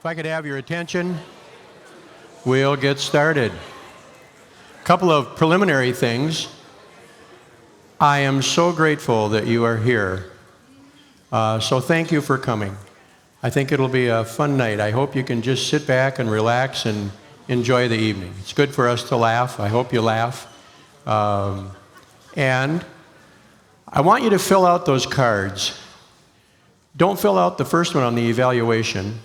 I could have your attention, we'll get started. A couple of preliminary things. I am so grateful that you are here. So thank you for coming. I think it'll be a fun night. I hope you can just sit back and relax and enjoy the evening. It's good for us to laugh. I hope you laugh. And I want you to fill out those cards. Don't fill out the first one on the evaluation.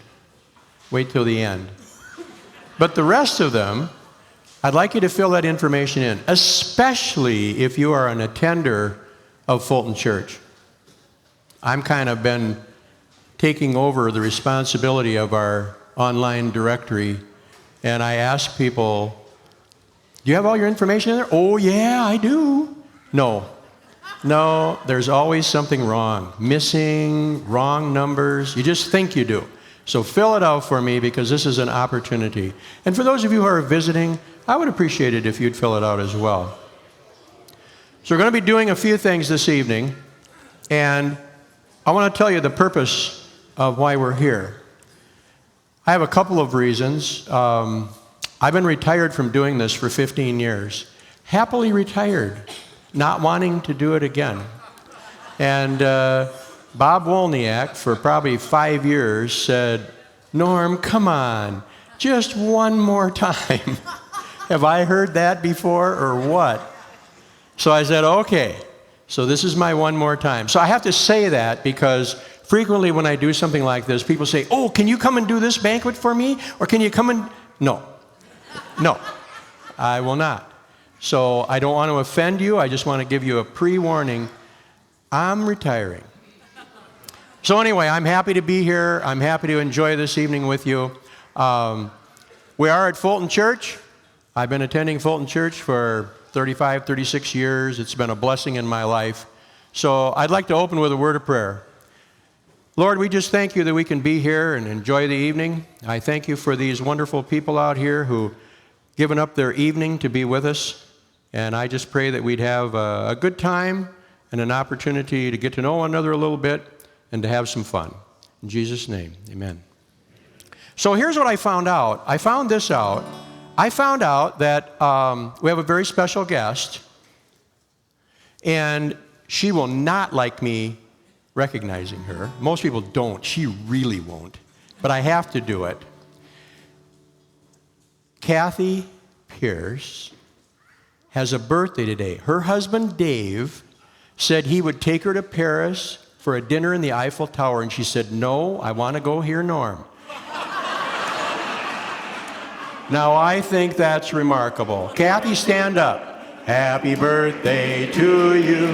Wait till the end. But the rest of them, I'd like you to fill that information in, especially if you are an attender of Fulton Church. I'm kind of been taking over the responsibility of our online directory, and I ask people, do you have all your information in there? Oh, yeah, I do. No, there's always something wrong. Missing, wrong numbers. You just think you do. So fill it out for me because this is an opportunity. And for those of you who are visiting, I would appreciate it if you'd fill it out as well. So we're going to be doing a few things this evening, and I want to tell you the purpose of why we're here. I have a couple of reasons. I've been retired from doing this for 15 years. Happily retired, not wanting to do it again. And Bob Wolniak, for probably 5 years, said, Norm, come on, just one more time. Have I heard that before or what? So I said, okay, so this is my one more time. So I have to say that because frequently when I do something like this, people say, oh, can you come and do this banquet for me? Or can you come and... No, I will not. So I don't want to offend you. I just want to give you a pre-warning. I'm retiring. So anyway, I'm happy to be here. I'm happy to enjoy this evening with you. We are at Fulton Church. I've been attending Fulton Church for 35, 36 years. It's been a blessing in my life. So I'd like to open with a word of prayer. Lord, we just thank you that we can be here and enjoy the evening. I thank you for these wonderful people out here who given up their evening to be with us. And I just pray that we'd have a good time and an opportunity to get to know one another a little bit and to have some fun. In Jesus' name, amen. So here's what I found out. I found this out. I found out that we have a very special guest, and she will not like me recognizing her. Most people don't. She really won't. But I have to do it. Kathy Pierce has a birthday today. Her husband, Dave, said he would take her to Paris for a dinner in the Eiffel Tower, and she said, no, I want to go hear Norm. Now, I think that's remarkable. Kathy, stand up. Happy birthday to you.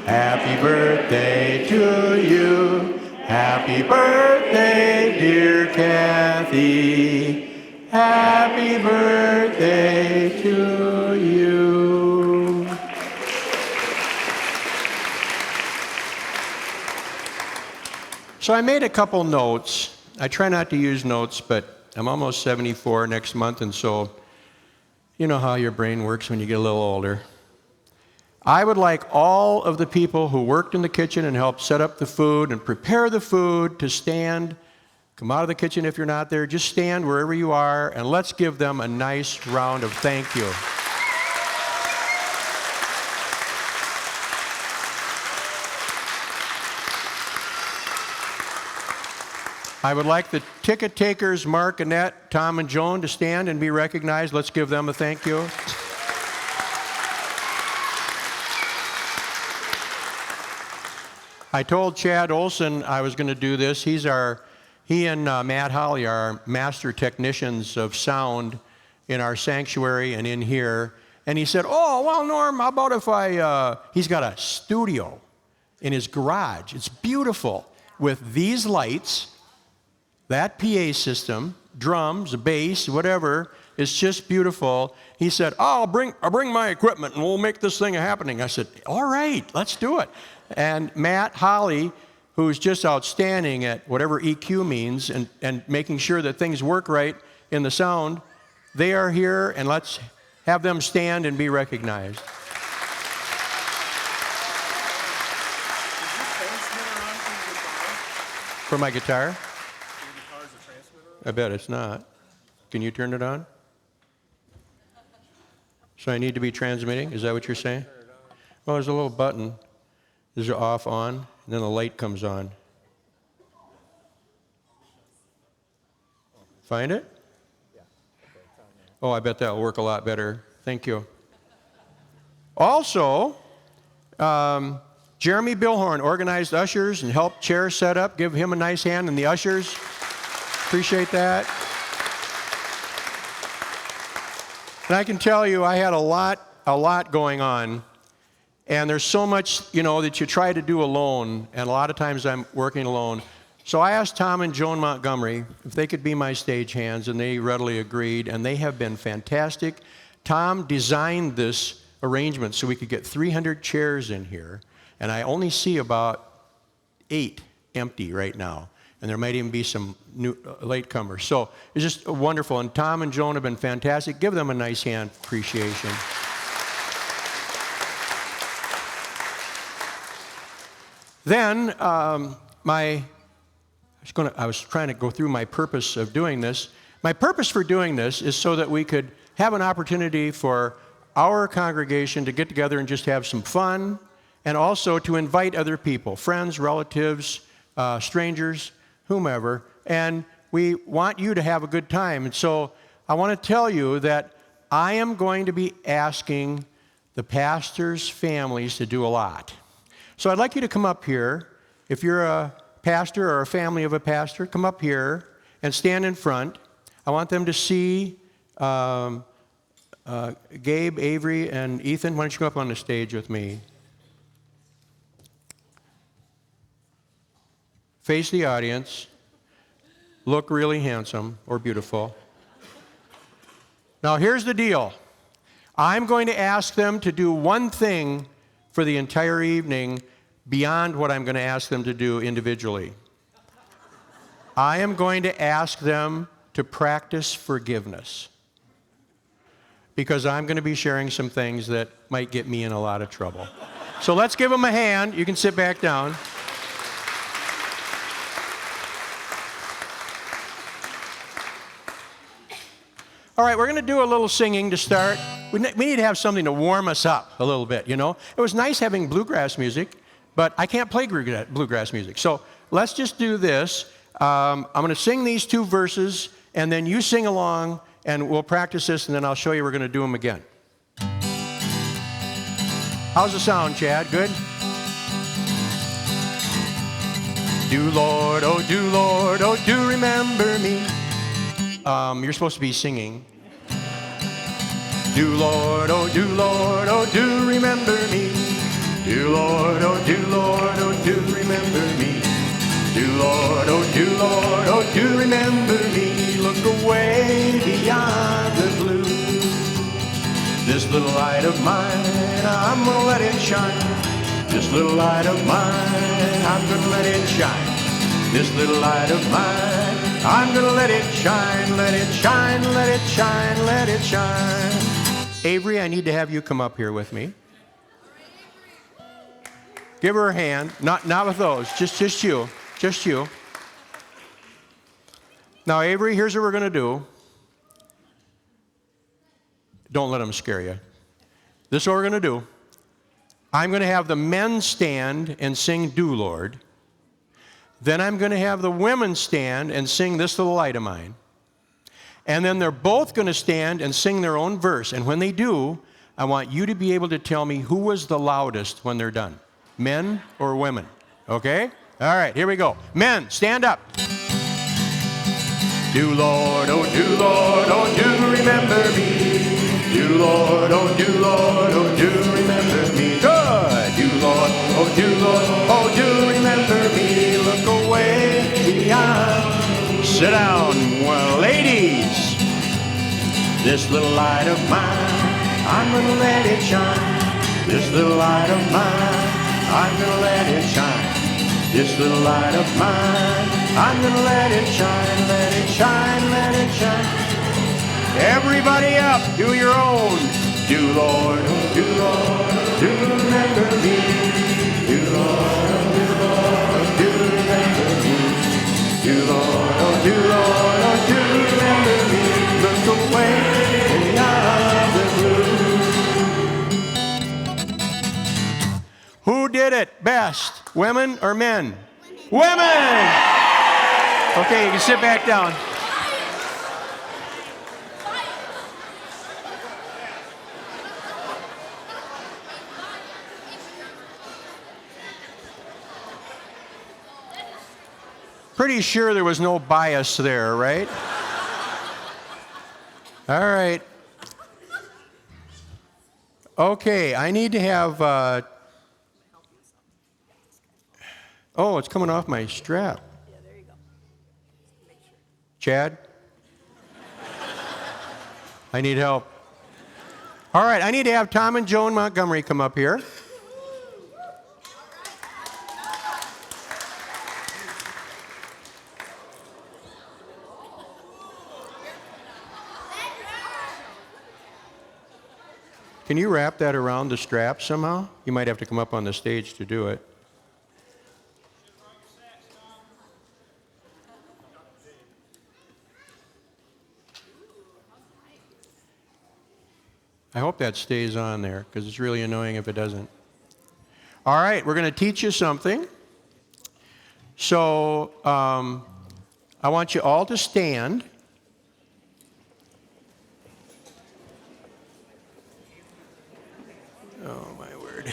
Happy birthday to you. Happy birthday, dear Kathy. Happy birthday to you. So I made a couple notes. I try not to use notes, but I'm almost 74 next month, and so you know how your brain works when you get a little older. I would like all of the people who worked in the kitchen and helped set up the food and prepare the food to stand. Come out of the kitchen if you're not there. Just stand wherever you are, and let's give them a nice round of thank you. I would like the ticket takers, Mark, Annette, Tom, and Joan, to stand and be recognized. Let's give them a thank you. I told Chad Olson I was going to do this. He and Matt Holly are our master technicians of sound in our sanctuary and in here. And he said, oh, well, Norm, how about if he's got a studio in his garage. It's beautiful with these lights, that PA system, drums, a bass, whatever. It's just beautiful. He said, oh, I'll bring my equipment and we'll make this thing happening. I said, all right, let's do it. And Matt Holly, who's just outstanding at whatever EQ means and making sure that things work right in the sound, they are here, and let's have them stand and be recognized. For my guitar? Your guitar's a transmitter I bet it's not. Can you turn it on? So I need to be transmitting? Is that what you're saying? Well, there's a little button. There's an off, on, and then the light comes on. Find it? Oh, I bet that'll work a lot better. Thank you. Also, Jeremy Billhorn organized ushers and helped chairs set up. Give him a nice hand, and the ushers. Appreciate that. And I can tell you, I had a lot going on. And there's so much, that you try to do alone. And a lot of times I'm working alone. So I asked Tom and Joan Montgomery if they could be my stagehands, and they readily agreed. And they have been fantastic. Tom designed this arrangement so we could get 300 chairs in here. And I only see about 8 empty right now. And there might even be some new latecomers. So it's just wonderful. And Tom and Joan have been fantastic. Give them a nice hand. Appreciation. Then I was trying to go through my purpose of doing this. My purpose for doing this is so that we could have an opportunity for our congregation to get together and just have some fun, and also to invite other people, friends, relatives, strangers, whomever, and we want you to have a good time. And so I want to tell you that I am going to be asking the pastors' families to do a lot. So I'd like you to come up here. If you're a pastor or a family of a pastor, come up here and stand in front. I want them to see Gabe, Avery, and Ethan. Why don't you come up on the stage with me? Face the audience. Look really handsome or beautiful. Now here's the deal. I'm going to ask them to do one thing for the entire evening beyond what I'm going to ask them to do individually. I am going to ask them to practice forgiveness, because I'm going to be sharing some things that might get me in a lot of trouble. So let's give them a hand. You can sit back down. All right, we're going to do a little singing to start. We need to have something to warm us up a little bit, It was nice having bluegrass music, but I can't play bluegrass music. So let's just do this. I'm going to sing these 2 verses, and then you sing along, and we'll practice this, and then I'll show you we're going to do them again. How's the sound, Chad? Good? Do Lord, oh do remember me. You're supposed to be singing. Do Lord, oh do remember me. Do Lord, oh do remember me. Do Lord, oh do remember me. Look away beyond the blue. This little light of mine, I'm gonna let it shine. This little light of mine, I'm gonna let it shine. This little light of mine, I'm gonna let it shine, let it shine, let it shine, let it shine. Avery, I need to have you come up here with me. Give her a hand. Not with those. Just you. Just you. Now, Avery, here's what we're going to do. Don't let them scare you. This is what we're going to do. I'm going to have the men stand and sing Do Lord. Then I'm going to have the women stand and sing This Little Light of Mine. And then they're both going to stand and sing their own verse. And when they do, I want you to be able to tell me who was the loudest when they're done. Men or women. Okay? All right, here we go. Men, stand up. Do Lord, oh do remember me. Do Lord, oh do remember me. Good. Do do remember me. Look away beyond. Sit down. Well, ladies, this little light of mine, I'm gonna let it shine. This little light of mine, I'm gonna let it shine. This little light of mine, I'm gonna let it shine, let it shine, let it shine. Everybody up, do your own. Do Lord, do remember me. Do Lord, do remember me. Do Lord, do Who did it best? Women or men? Women! Okay, you can sit back down. Pretty sure there was no bias there, right? All right. Okay, I need to have, oh, it's coming off my strap. Yeah, there you go. Make sure. Chad? I need help. All right, I need to have Tom and Joan Montgomery come up here. Can you wrap that around the strap somehow? You might have to come up on the stage to do it. I hope that stays on there because it's really annoying if it doesn't. All right, we're going to teach you something. So I want you all to stand. Oh, my word.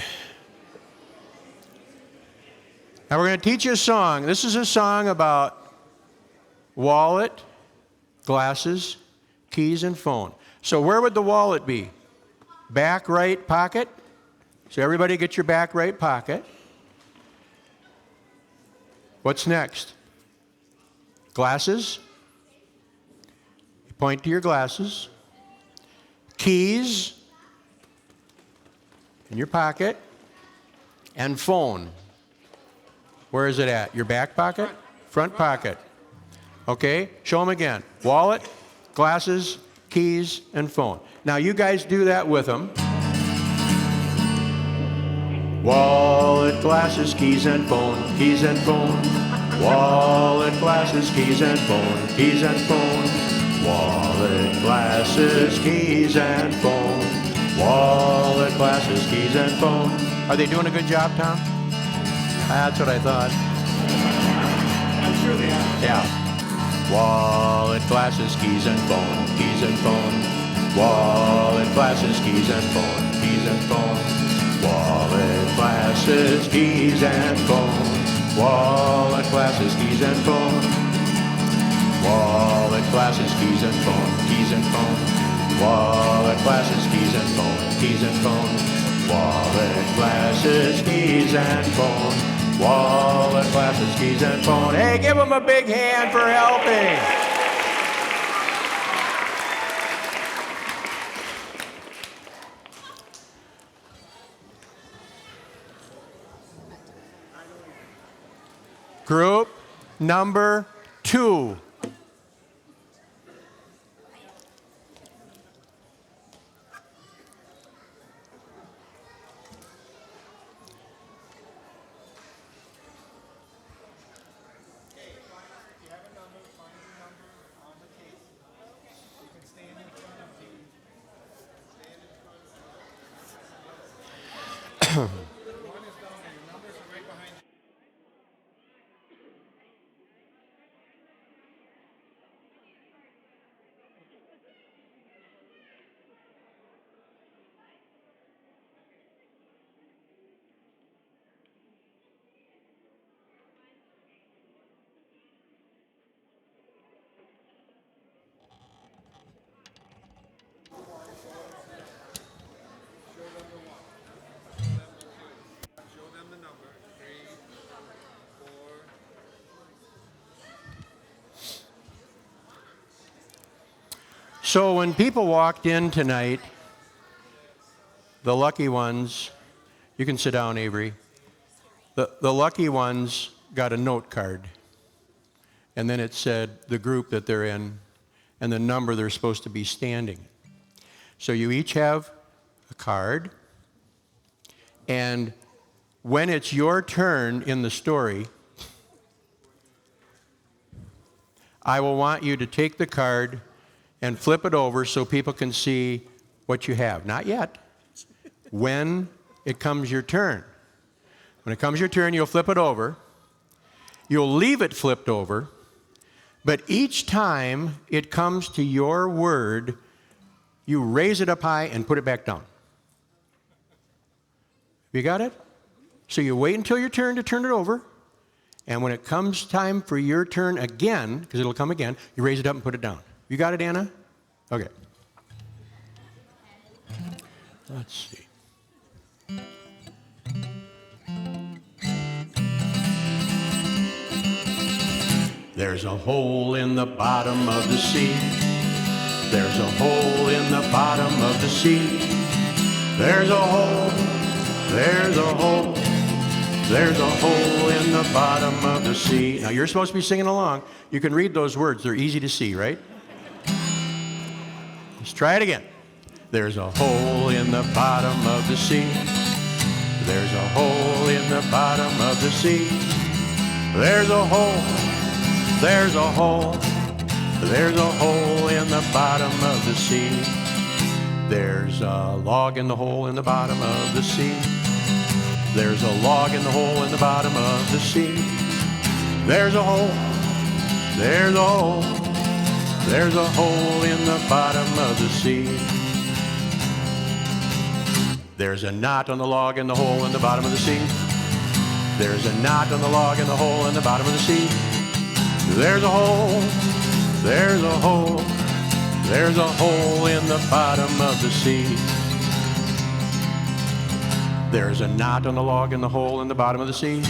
Now we're going to teach you a song. This is a song about wallet, glasses, keys, and phone. So where would the wallet be? Back right pocket. So everybody get your back right pocket. What's next? Glasses. You point to your glasses. Keys in your pocket. And phone. Where is it at? Your back pocket? Front pocket. Okay, show them again. Wallet, glasses, keys, and phone. Now you guys do that with them. Wallet, glasses, keys, and phone. Keys and phone. Wallet, glasses, keys, and phone. Keys and phone. Wallet, glasses, keys, and phone. Wallet, glasses, keys, and phone. Are they doing a good job, Tom? That's what I thought. I'm sure they are. Yeah. Wallet, glasses, keys, and phone. Keys and phone. Wallet, glasses, keys, and phone. Keys and phone. Wallet, glasses, keys, and phone. Wallet, glasses, keys, and phone. Wallet, glasses, keys, and phone. Keys and phone. Wallet, glasses, keys, and phone. Keys and phone. Wallet, glasses, keys, and phone. Wallet, glasses, keys, and phone. Hey, give them a big hand for helping. Group number 2. So when people walked in tonight, the lucky ones, you can sit down, Avery. The lucky ones got a note card. And then it said the group that they're in and the number they're supposed to be standing. So you each have a card. And when it's your turn in the story, I will want you to take the card and flip it over so people can see what you have. Not yet. When it comes your turn. When it comes your turn, you'll flip it over. You'll leave it flipped over. But each time it comes to your word, you raise it up high and put it back down. You got it? So you wait until your turn to turn it over. And when it comes time for your turn again, because it'll come again, you raise it up and put it down. You got it, Anna? Okay. Let's see. There's a hole in the bottom of the sea. There's a hole in the bottom of the sea. There's a hole. There's a hole. There's a hole in the bottom of the sea. Now you're supposed to be singing along. You can read those words. They're easy to see, right? Let's try it again. There's a hole in the bottom of the sea. There's a hole in the bottom of the sea. There's a hole. There's a hole. There's a hole in the bottom of the sea. There's a log in the hole in the bottom of the sea. There's a log in the hole in the bottom of the sea. There's a hole. There's a hole. There's a hole in the bottom of the sea. There's a knot on the log in the hole in the bottom of the sea. There's a knot on the log in the hole in the bottom of the sea. There's a hole. There's a hole. There's a hole in the bottom of the sea. There's a knot on the log in the hole in the bottom of the sea.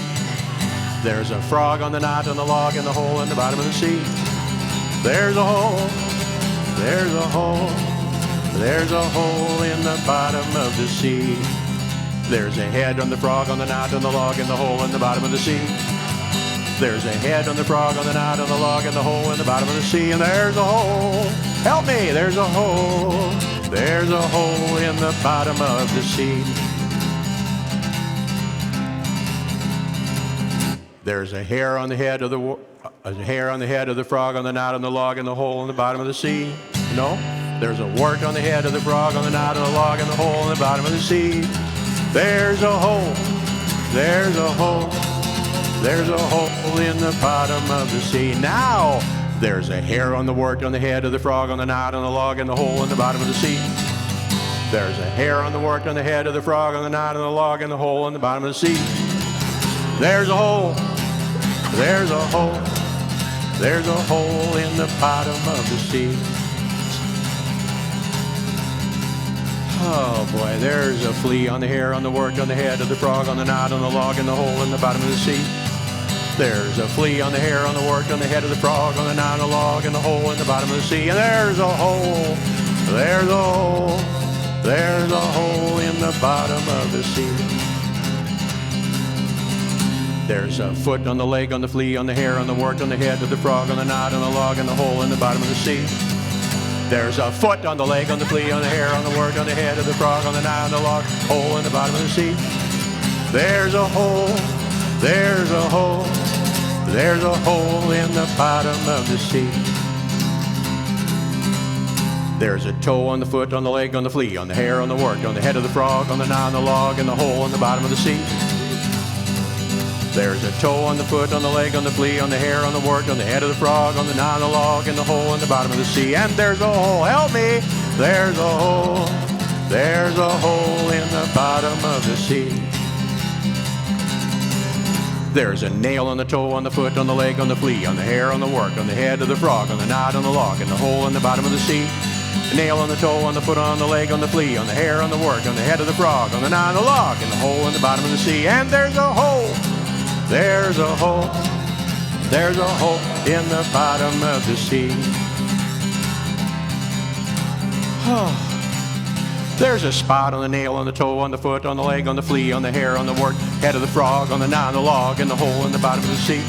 There's a frog on the knot on the log in the hole in the bottom of the sea. There's a hole. There's a hole. There's a hole in the bottom of the sea. There's a head on the frog on the knot on the log in the hole in the bottom of the sea. There's a head on the frog on the knot on the log in the hole in the bottom of the sea. And there's a hole. Help me. There's a hole. There's a hole in the bottom of the sea. There's a hair on the head of the frog on the knot on the log in the hole in the bottom of the sea. No. There's a wart on the head of the frog on the knot on the log in the hole in the bottom of the sea. There's a hole. There's a hole. There's a hole in the bottom of the sea. Now, there's a hair on the wart on the head of the frog on the knot on the log in the hole in the bottom of the sea. There's a hair on the wart on the head of the frog on the knot on the log in the hole in the bottom of the sea. There's a hole. There's a hole. There's a hole in the bottom of the sea. Oh boy, there's a flea on the hair, on the wart, on the head of the frog, on the knot, on the log, in the hole in the bottom of the sea. There's a flea on the hair, on the wart, on the head of the frog, on the knot, on the log, in the hole in the bottom of the sea. And there's a hole. There's a hole. There's a hole in the bottom of the sea. There's a foot on the leg, on the flea, on the hair, on the wart, on the head of the frog, on the knot, on the log, in the hole in the bottom of the sea. There's a foot on the leg, on the flea, on the hair, on the wart, on the head of the frog, on the knot, on the log, hole in the bottom of the sea. There's a hole. There's a hole. There's a hole in the bottom of the sea. There's a toe on the foot, on the leg, on the flea, on the hair, on the wart, on the head of the frog, on the knot, on the log, and the hole in the bottom of the sea. There's a toe on the foot, on the leg, on the flea, on the hair, on the wart, on the head of the frog, on the knot, on the log, and the hole in the bottom of the sea. And there's a hole. Help me. There's a hole. There's a hole in the bottom of the sea. There's a nail on the toe, on the foot, on the leg, on the flea, on the hair, on the wart, on the head of the frog, on the knot, on the log, and the hole in the bottom of the sea. A nail on the toe, on the foot, on the leg, on the flea, on the hair, on the wart, on the head of the frog, on the knot, on the log, and the hole in the bottom of the sea. And there's a hole. There's a hole. There's a hole in the bottom of the sea. Oh. There's a spot on the nail, on the toe, on the foot, on the leg, on the flea, on the hair, on the wart, head of the frog, on the knot, on the log, and the hole in the bottom of the sea.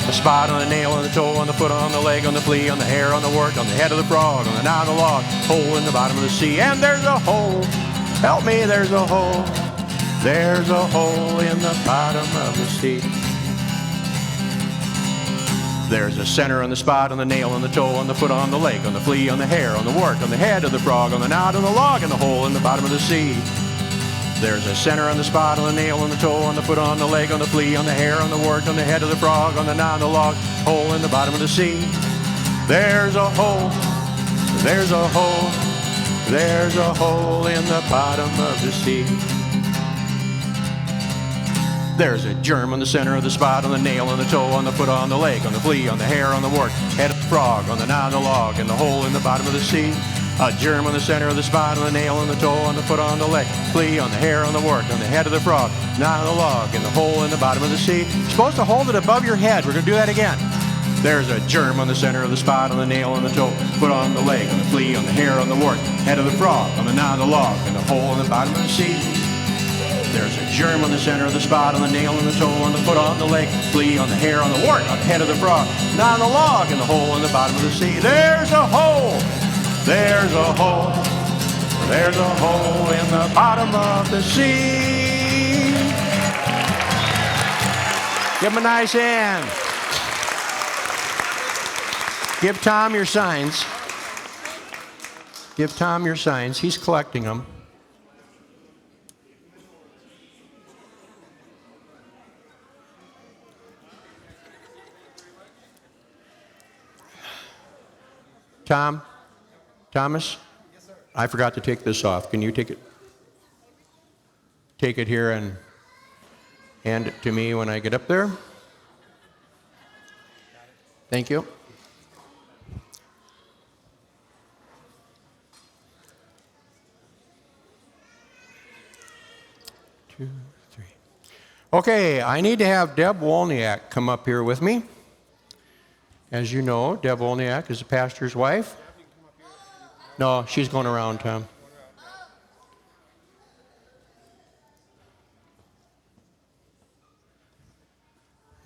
A spot on the nail, on the toe, on the foot, on the leg, on the flea, on the hair, on the wart, on the head of the frog, on the knot, on the log, hole in the bottom of the sea. And there's a hole. Help me, there's a hole. There's a hole in the bottom of the sea. There's a center on the spot, on the nail, on the toe, on the foot, on the leg, on the flea, on the hair, on the wart, on the head of the frog, on the knot, on the log, and the hole in the bottom of the sea. There's a center on the spot, on the nail, on the toe, on the foot, on the leg, on the flea, on the hair, on the wart, on the head of the frog, on the knot, on the log, hole in the bottom of the sea. There's a hole, there's a hole, there's a hole in the bottom of the sea. There's a germ on the center of the spot, on the nail, on the toe, on the foot, on the leg, on the flea, on the hair, on the wart, head of the frog, on the knot, on the log, and the hole in the bottom of the sea. A germ on the center of the spot, on the nail, on the toe, on the foot, on the leg, flea, on the hair, on the wart, on the head of the frog, knot on the log, and the hole in the bottom of the sea. You're supposed to hold it above your head. We're going to do that again. There's a germ on the center of the spot, on the nail, on the toe, foot, on the leg, on the flea, on the hair, on the wart, head of the frog, on the knot on the log, and the hole in the bottom of the sea. There's a germ on the center of the spot, on the nail, on the toe, on the foot, on the leg, flea, on the hair, on the wart, on the head of the frog, knot on the log, and the hole in the bottom of the sea. There's a hole. There's a hole. There's a hole in the bottom of the sea. Give him a nice hand. Give Tom your signs. Give Tom your signs. He's collecting them. Thomas? Yes, sir. I forgot to take this off. Can you take it? Take it here and hand it to me when I get up there. Thank you. Two, three. Okay, I need to have Deb Wolniak come up here with me. As you know, Deb Wolniak is the pastor's wife. No, she's going around, Tom.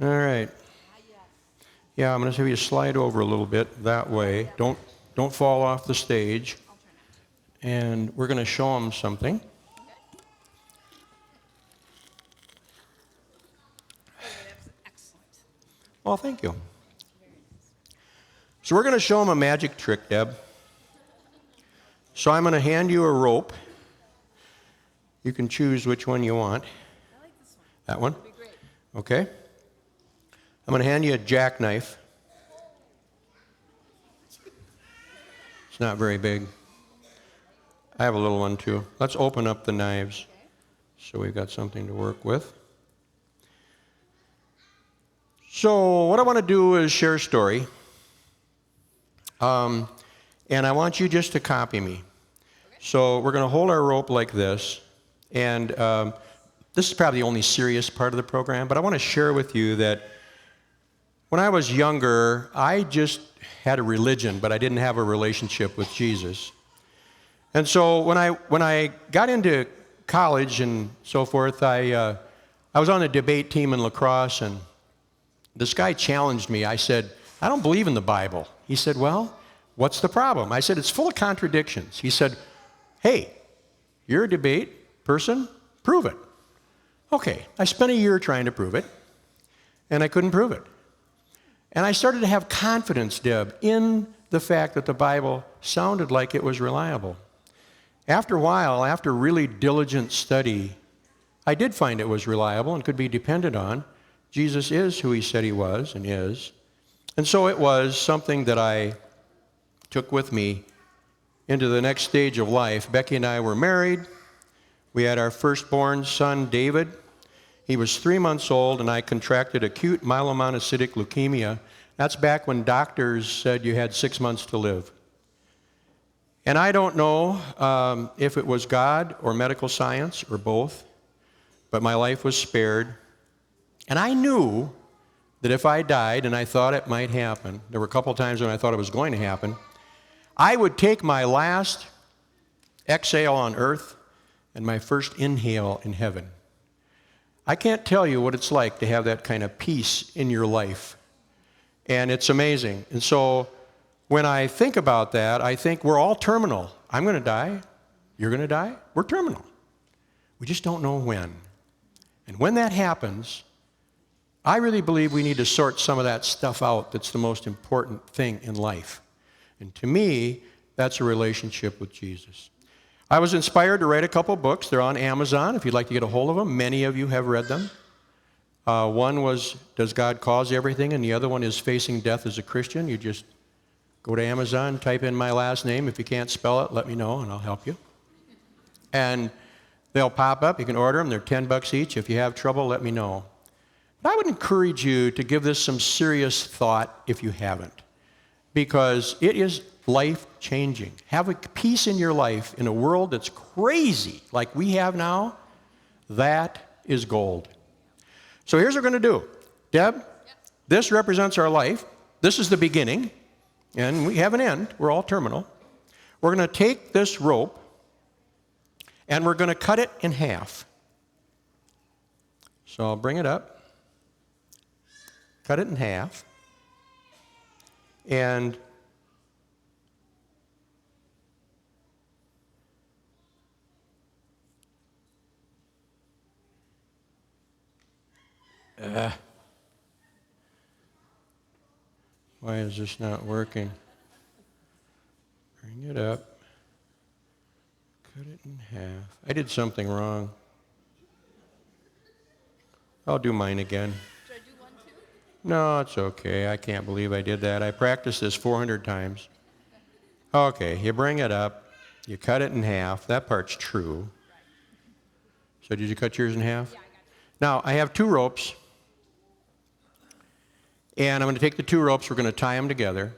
All right. Yeah, I'm going to have you slide over a little bit that way. Don't fall off the stage. And we're going to show them something. Excellent. Well, thank you. So we're going to show them a magic trick, Deb. So I'm going to hand you a rope. You can choose which one you want. I like this one. That one? That'd be great. Okay. I'm going to hand you a jackknife. It's not very big. I have a little one too. Let's open up the knives so we've got something to work with. So what I want to do is share a story. And I want you just to copy me. Okay. So we're going to hold our rope like this. And this is probably the only serious part of the program, but I want to share with you that when I was younger, I just had a religion, but I didn't have a relationship with Jesus. And so when I got into college and so forth, I was on a debate team in lacrosse, and this guy challenged me. I said, I don't believe in the Bible. He said, well, what's the problem? I said, it's full of contradictions. He said, hey, you're a debate person, prove it. Okay, I spent a year trying to prove it, and I couldn't prove it. And I started to have confidence, Deb, in the fact that the Bible sounded like it was reliable. After a while, after really diligent study, I did find it was reliable and could be depended on. Jesus is who he said he was and is. And so it was something that I took with me into the next stage of life. Becky and I were married. We had our firstborn son, David. He was 3 months old, and I contracted acute myelomonocytic leukemia. That's back when doctors said you had 6 months to live. And I don't know if it was God or medical science or both, but my life was spared. And I knew that if I died, and I thought it might happen, there were a couple times when I thought it was going to happen, I would take my last exhale on earth and my first inhale in heaven. I can't tell you what it's like to have that kind of peace in your life. And it's amazing. And so when I think about that, I think we're all terminal. I'm going to die. You're going to die. We're terminal. We just don't know when. And when that happens, I really believe we need to sort some of that stuff out that's the most important thing in life. And to me, that's a relationship with Jesus. I was inspired to write a couple books. They're on Amazon if you'd like to get a hold of them. Many of you have read them. One was, Does God Cause Everything? And the other one is Facing Death as a Christian. You just go to Amazon, type in my last name. If you can't spell it, let me know and I'll help you. And they'll pop up. You can order them. They're $10 each. If you have trouble, let me know. But I would encourage you to give this some serious thought if you haven't, because it is life-changing. Have a peace in your life in a world that's crazy like we have now. That is gold. So here's what we're going to do. Deb, this represents our life. This is the beginning, and we have an end. We're all terminal. We're going to take this rope, and we're going to cut it in half. So I'll bring it up, cut it in half, and why is this not working? Bring it up. Cut it in half. I did something wrong. I'll do mine again. Should I do one too? No, it's okay. I can't believe I did that. I practiced this 400 times. Okay, you bring it up. You cut it in half. That part's true. So did you cut yours in half? Yeah, I got it. Now, I have 2 ropes. And I'm going to take the 2 ropes. We're going to tie them together.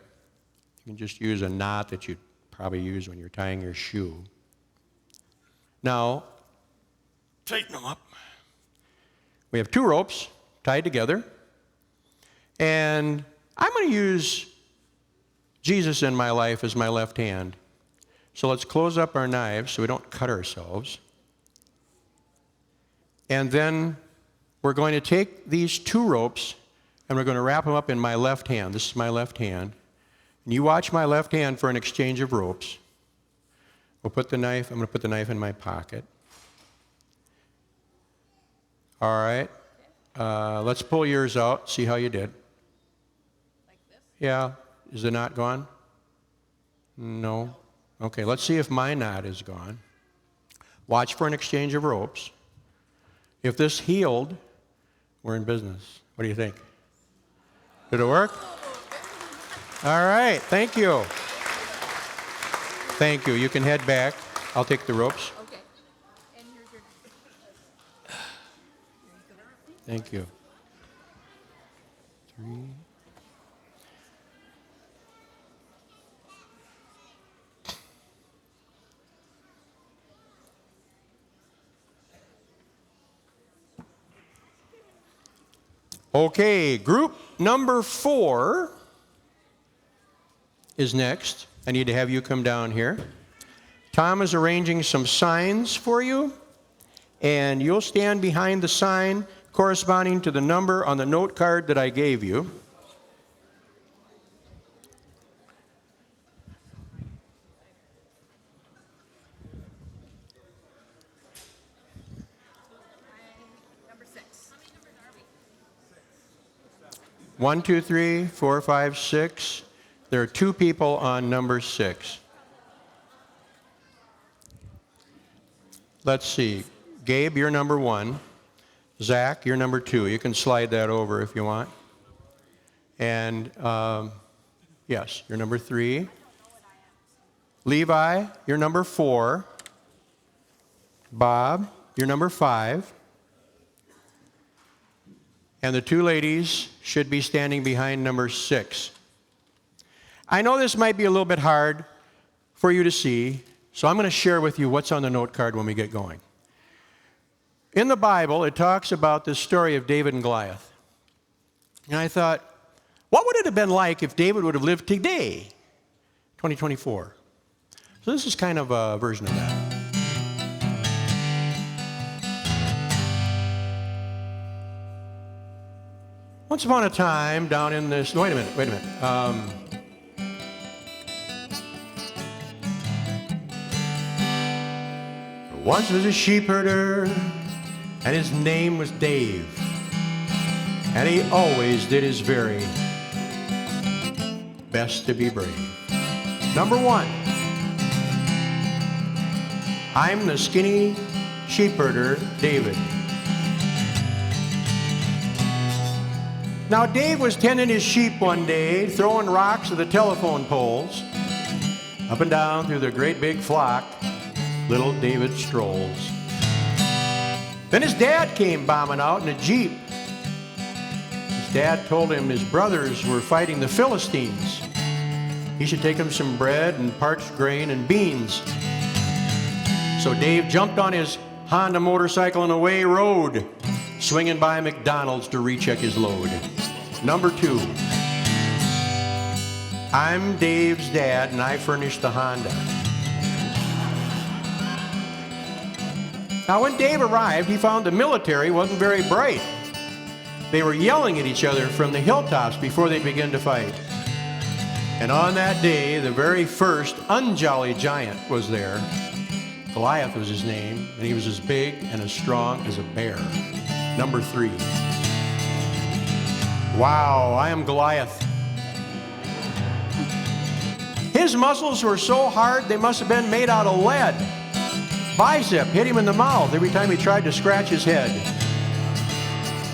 You can just use a knot that you'd probably use when you're tying your shoe. Now, tighten them up. We have 2 ropes tied together. And I'm going to use Jesus in my life as my left hand. So let's close up our knives so we don't cut ourselves. And then we're going to take these 2 ropes and we're going to wrap them up in my left hand. This is my left hand. And you watch my left hand for an exchange of ropes. I'm going to put the knife in my pocket. All right. Let's pull yours out, see how you did. Like this? Yeah. Is the knot gone? No. Okay, let's see if my knot is gone. Watch for an exchange of ropes. If this healed, we're in business. What do you think? Did it work? All right, thank you. Thank you. You can head back. I'll take the ropes. Okay. And here's your knife. Thank you. 3. Okay, group number 4 is next. I need to have you come down here. Tom is arranging some signs for you, and you'll stand behind the sign corresponding to the number on the note card that I gave you. Number 6. 1, 2, 3, 4, 5, 6. There are 2 people on number 6. Let's see. Gabe, you're number 1. Zach, you're number 2. You can slide that over if you want. And yes, you're number 3. Levi, you're number 4. Bob, you're number 5. And the 2 ladies should be standing behind number 6. I know this might be a little bit hard for you to see, so I'm going to share with you what's on the note card when we get going. In the Bible, it talks about this story of David and Goliath. And I thought, what would it have been like if David would have lived today, 2024? So this is kind of a version of that. Once upon a time, down in this... Wait a minute. Once was a sheep herder, and his name was Dave. And he always did his very best to be brave. Number 1. I'm the skinny sheepherder, David. Now, Dave was tending his sheep one day, throwing rocks at the telephone poles. Up and down through the great big flock, little David strolls. Then his dad came bombing out in a Jeep. His dad told him his brothers were fighting the Philistines. He should take him some bread and parched grain and beans. So Dave jumped on his Honda motorcycle and away rode, swinging by McDonald's to recheck his load. Number 2. I'm Dave's dad and I furnished the Honda. Now when Dave arrived, he found the military wasn't very bright. They were yelling at each other from the hilltops before they began to fight. And on that day, the very first unjolly giant was there. Goliath was his name, and he was as big and as strong as a bear. Number 3. Wow, I am Goliath. His muscles were so hard they must have been made out of lead. Bicep hit him in the mouth every time he tried to scratch his head.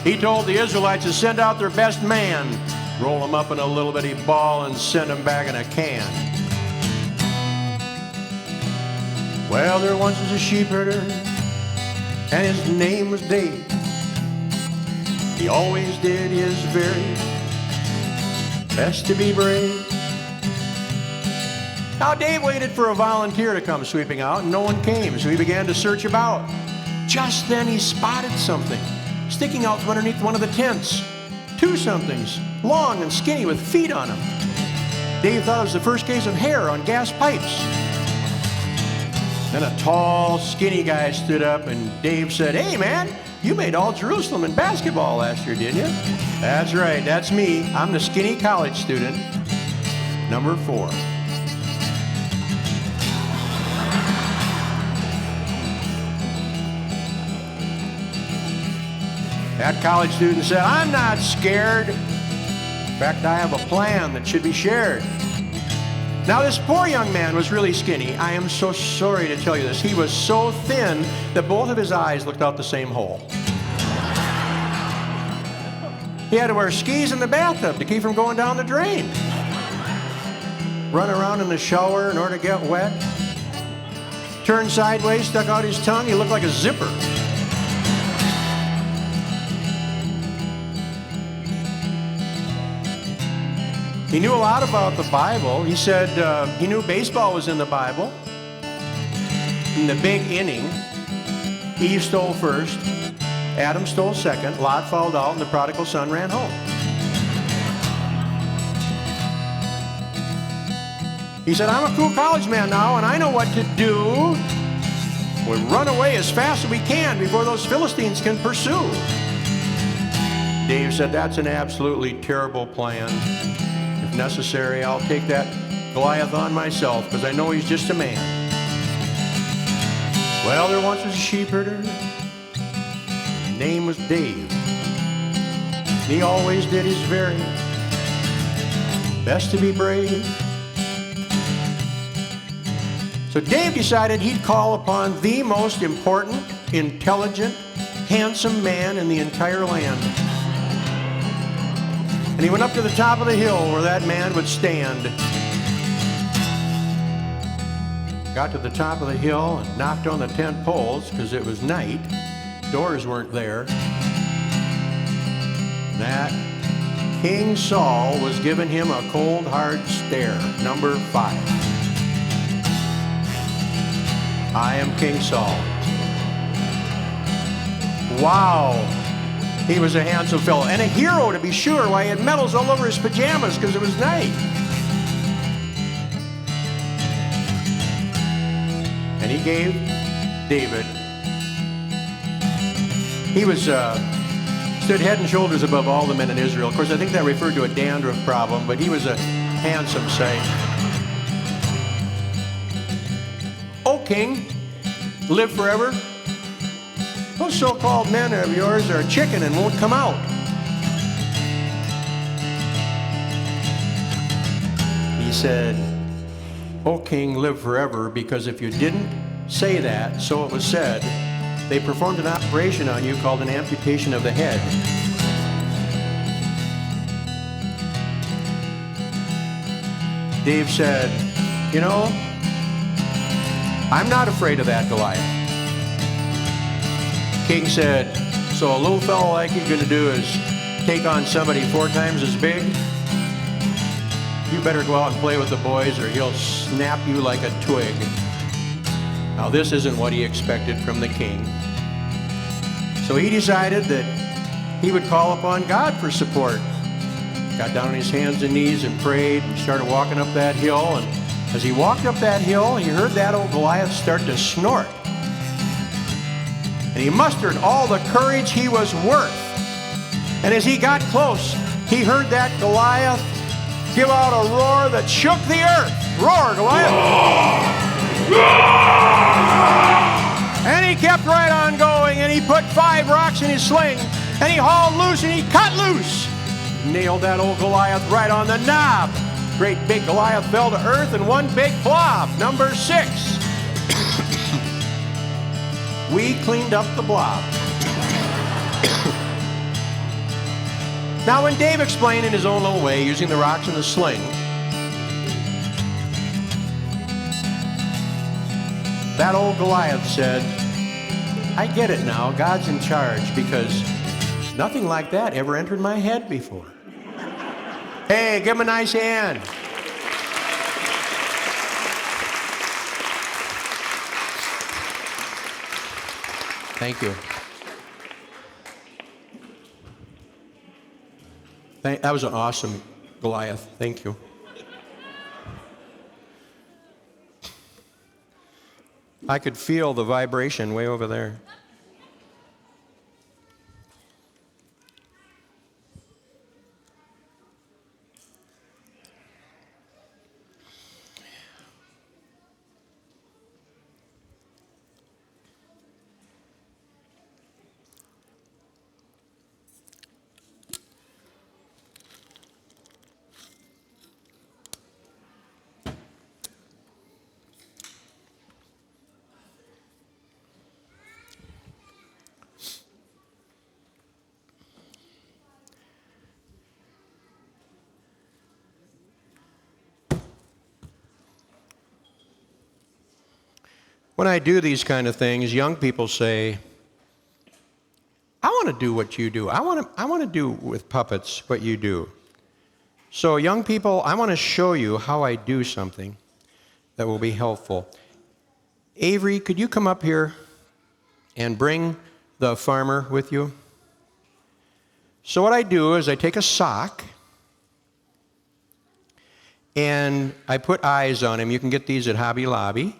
He told the Israelites to send out their best man, roll him up in a little bitty ball and send him back in a can. Well, there once was a sheepherder, and his name was Dave. He always did his very best to be brave. Now, Dave waited for a volunteer to come sweeping out, and no one came, so he began to search about. Just then he spotted something sticking out from underneath one of the tents. 2 somethings, long and skinny with feet on them. Dave thought it was the first case of hair on gas pipes. Then a tall, skinny guy stood up, and Dave said, "Hey, man, you made all Jerusalem in basketball last year, didn't you?" "That's right, that's me. I'm the skinny college student." Number 4. That college student said, "I'm not scared. In fact, I have a plan that should be shared." Now, this poor young man was really skinny. I am so sorry to tell you this. He was so thin that both of his eyes looked out the same hole. He had to wear skis in the bathtub to keep from going down the drain. Run around in the shower in order to get wet. Turned sideways, stuck out his tongue. He looked like a zipper. He knew a lot about the Bible. He said he knew baseball was in the Bible. In the big inning, Eve stole first, Adam stole second, Lot fouled out, and the prodigal son ran home. He said, "I'm a cool college man now, and I know what to do. We run away as fast as we can before those Philistines can pursue." Dave said, "That's an absolutely terrible plan. If necessary, I'll take that Goliath on myself, because I know he's just a man." Well, there once was a sheepherder. His name was Dave. He always did his very best to be brave. So Dave decided he'd call upon the most important, intelligent, handsome man in the entire land. And he went up to the top of the hill where that man would stand. Got to the top of the hill and knocked on the tent poles because it was night. Doors weren't there. That King Saul was giving him a cold, hard stare. Number 5. I am King Saul. Wow. He was a handsome fellow, and a hero to be sure. Why, he had medals all over his pajamas because it was night. And he gave David, he was stood head and shoulders above all the men in Israel. Of course, I think that referred to a dandruff problem, but he was a handsome sight. "O king, live forever. Those so-called men of yours are chicken and won't come out." He said, "O king, live forever, because if you didn't say that, so it was said. They performed an operation on you called an amputation of the head. Dave said, you know, I'm not afraid of that Goliath. King said, so a little fellow like you gonna do is take on somebody 4 times as big? You better go out and play with the boys or he'll snap you like a twig. Now this isn't what he expected from the king. So he decided that he would call upon God for support. Got down on his hands and knees and prayed and started walking up that hill. And as he walked up that hill, he heard that old Goliath start to snort. And he mustered all the courage he was worth. And as he got close, he heard that Goliath give out a roar that shook the earth. Roar, Goliath! And he kept right on going, and he put 5 rocks in his sling, and he hauled loose, and he cut loose. Nailed that old Goliath right on the knob. Great big Goliath fell to earth in one big blob. Number 6. We cleaned up the blob. Now, when Dave explained in his own little way, using the rocks in the sling, that old Goliath said, I get it now, God's in charge, because nothing like that ever entered my head before. Hey, give him a nice hand. Thank you. That was an awesome Goliath. Thank you. I could feel the vibration way over there. When I do these kind of things, young people say, I want to do what you do. I want to do with puppets what you do. So young people, I want to show you how I do something that will be helpful. Avery, could you come up here and bring the farmer with you? So what I do is I take a sock and I put eyes on him. You can get these at Hobby Lobby.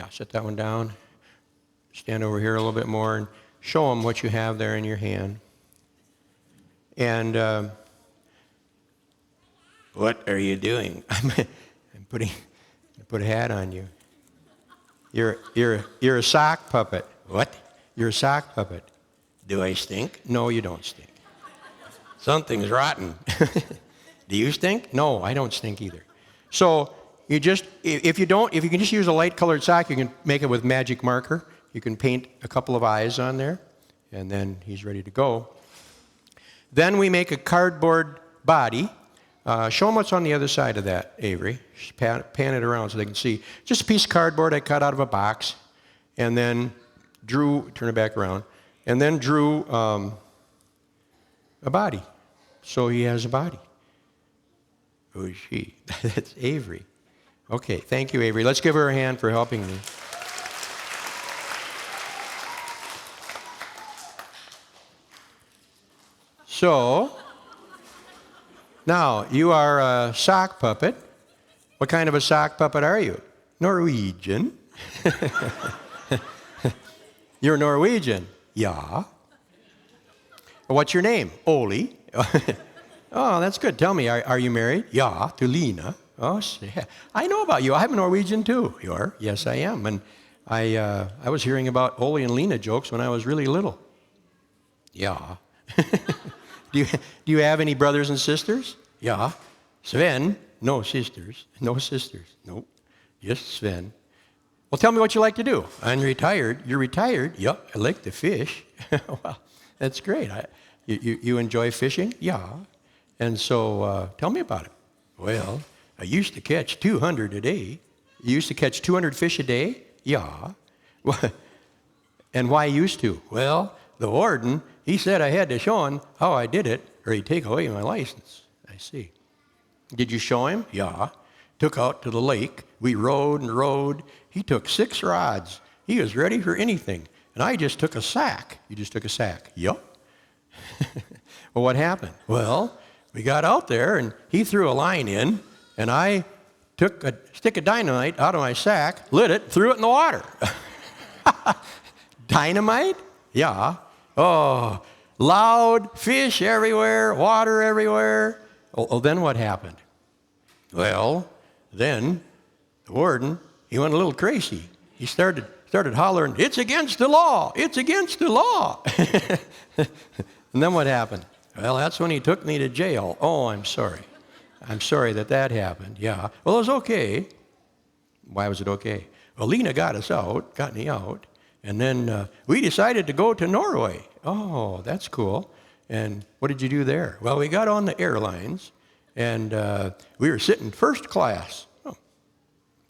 Set that one down. Stand over here a little bit more and show them what you have there in your hand. And what are you doing? I'm put a hat on you. You're a sock puppet. What? You're a sock puppet. Do I stink? No, you don't stink. Something's rotten. Do you stink? No, I don't stink either. So you just, if you can just use a light colored sock, you can make it with magic marker. You can paint a couple of eyes on there, and then he's ready to go. Then we make a cardboard body. Show them what's on the other side of that, Avery. Just pan it around so they can see. Just a piece of cardboard I cut out of a box, and then drew, turn it back around, and then drew a body. So he has a body. Who is she? That's Avery. Okay, thank you, Avery. Let's give her a hand for helping me. So, now, you are a sock puppet. What kind of a sock puppet are you? Norwegian. You're Norwegian? Yeah. What's your name? Oli. Oh, that's good. Tell me, are you married? Yeah, to Lena. Oh, I know about you. I'm Norwegian too. You are? Yes, I am. And I was hearing about Ole and Lena jokes when I was really little. Yeah. Do you have any brothers and sisters? Yeah. Sven? No sisters. No sisters. Nope. Yes, Sven. Well, tell me what you like to do. I'm retired. You're retired? Yep, I like to fish. Well, that's great. You enjoy fishing? Yeah. And so tell me about it. Well, I used to catch 200 a day. You used to catch 200 fish a day? Yeah. And why used to? Well, the warden, he said I had to show him how I did it, or he'd take away my license. I see. Did you show him? Yeah. Took out to the lake. We rode and rode. He took 6 rods. He was ready for anything. And I just took a sack. You just took a sack? Yup. Well, what happened? Well, we got out there, and he threw a line in, and I took a stick of dynamite out of my sack, lit it, threw it in the water. Dynamite? Yeah. Oh, loud, fish everywhere, water everywhere. Oh, then what happened? Well, then the warden, he went a little crazy. He started hollering, "It's against the law! It's against the law!" And then what happened? Well, that's when he took me to jail. Oh, I'm sorry. I'm sorry that happened. Yeah. Well, it was okay. Why was it okay? Well, Lena got me out, and then we decided to go to Norway. Oh, that's cool. And what did you do there? Well, we got on the airlines, and we were sitting first class. Oh,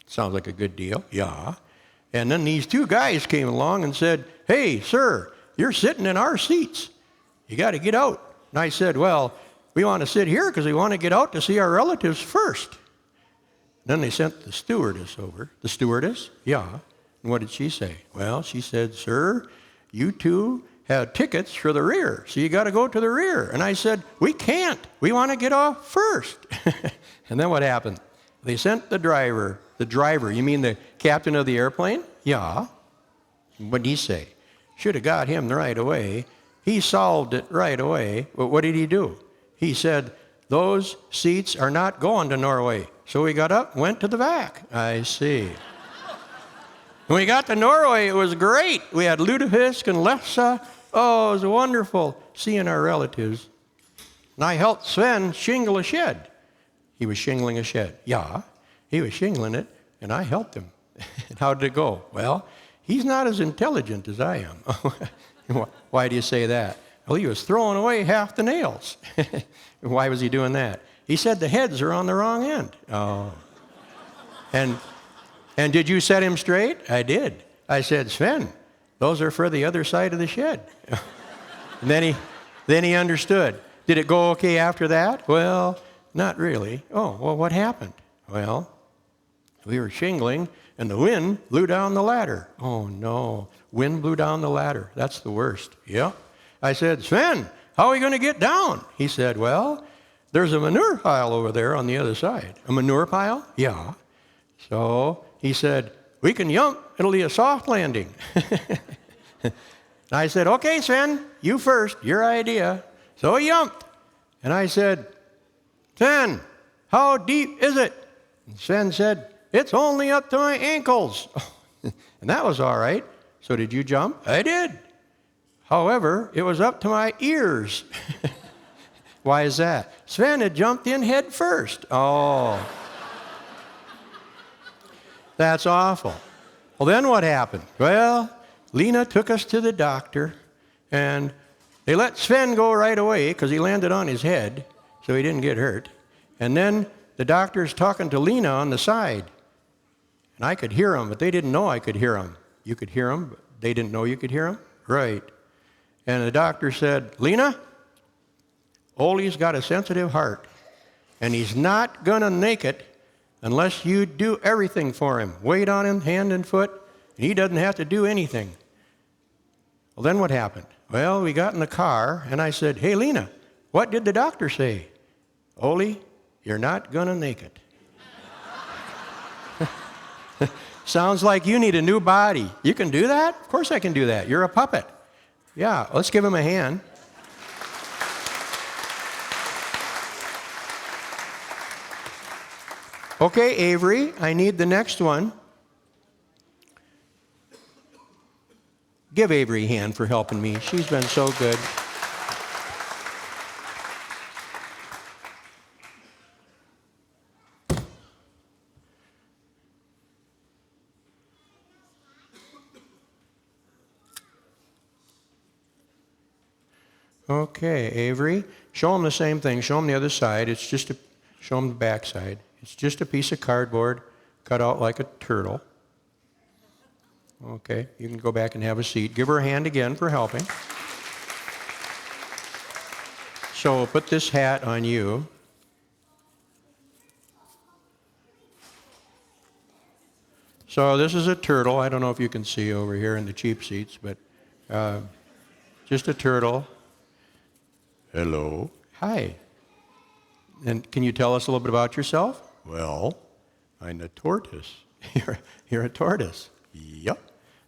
sounds like a good deal. Yeah. And then these 2 guys came along and said, "Hey, sir, you're sitting in our seats. You got to get out." And I said, "Well, we want to sit here because we want to get out to see our relatives first." Then they sent the stewardess over. The stewardess? Yeah. And what did she say? Well, she said, "Sir, you 2 have tickets for the rear, so you got to go to the rear." And I said, "We can't. We want to get off first." And then what happened? They sent the driver. The driver, you mean the captain of the airplane? Yeah. What did he say? Should have got him right away. He solved it right away. But what did he do? He said, "Those seats are not going to Norway." So we got up and went to the back. I see. When we got to Norway, it was great. We had lutefisk and lefse. Oh, it was wonderful seeing our relatives. And I helped Sven shingle a shed. He was shingling a shed. Yeah, he was shingling it, and I helped him. And how did it go? Well, he's not as intelligent as I am. Why do you say that? Well, he was throwing away half the nails. Why was he doing that? He said the heads are on the wrong end. Oh. And did you set him straight? I did. I said, "Sven, those are for the other side of the shed." And then he understood. Did it go okay after that? Well, not really. Oh, well, what happened? Well, we were shingling, and the wind blew down the ladder. Oh, no. Wind blew down the ladder. That's the worst. Yep. I said, "Sven, how are we going to get down?" He said, "Well, there's a manure pile over there on the other side." "A manure pile?" "Yeah." So he said, "We can jump. It'll be a soft landing." And I said, "Okay, Sven, you first. Your idea." So he jumped. And I said, "Sven, how deep is it?" And Sven said, "It's only up to my ankles." And that was all right. So did you jump? I did. However, it was up to my ears. Why is that? Sven had jumped in head first. Oh. That's awful. Well, then what happened? Well, Lena took us to the doctor, and they let Sven go right away because he landed on his head, so he didn't get hurt. And then the doctor's talking to Lena on the side. And I could hear him, but they didn't know I could hear him. You could hear him, but they didn't know you could hear him? Right. And the doctor said, "Lena, Ole's got a sensitive heart, and he's not going to make it unless you do everything for him. Wait on him, hand and foot, and he doesn't have to do anything." Well, then what happened? Well, we got in the car, and I said, "Hey, Lena, what did the doctor say?" "Ole, you're not going to make it." Sounds like you need a new body. You can do that? Of course I can do that. You're a puppet. Yeah, let's give him a hand. Okay, Avery, I need the next one. Give Avery a hand for helping me. She's been so good. Okay, Avery, show them the same thing. Show them the other side. Show them the back side. It's just a piece of cardboard cut out like a turtle. Okay, you can go back and have a seat. Give her a hand again for helping. So put this hat on you. So this is a turtle. I don't know if you can see over here in the cheap seats, but just a turtle. Hello. Hi. And can you tell us a little bit about yourself? Well, I'm a tortoise. You're a tortoise. Yep.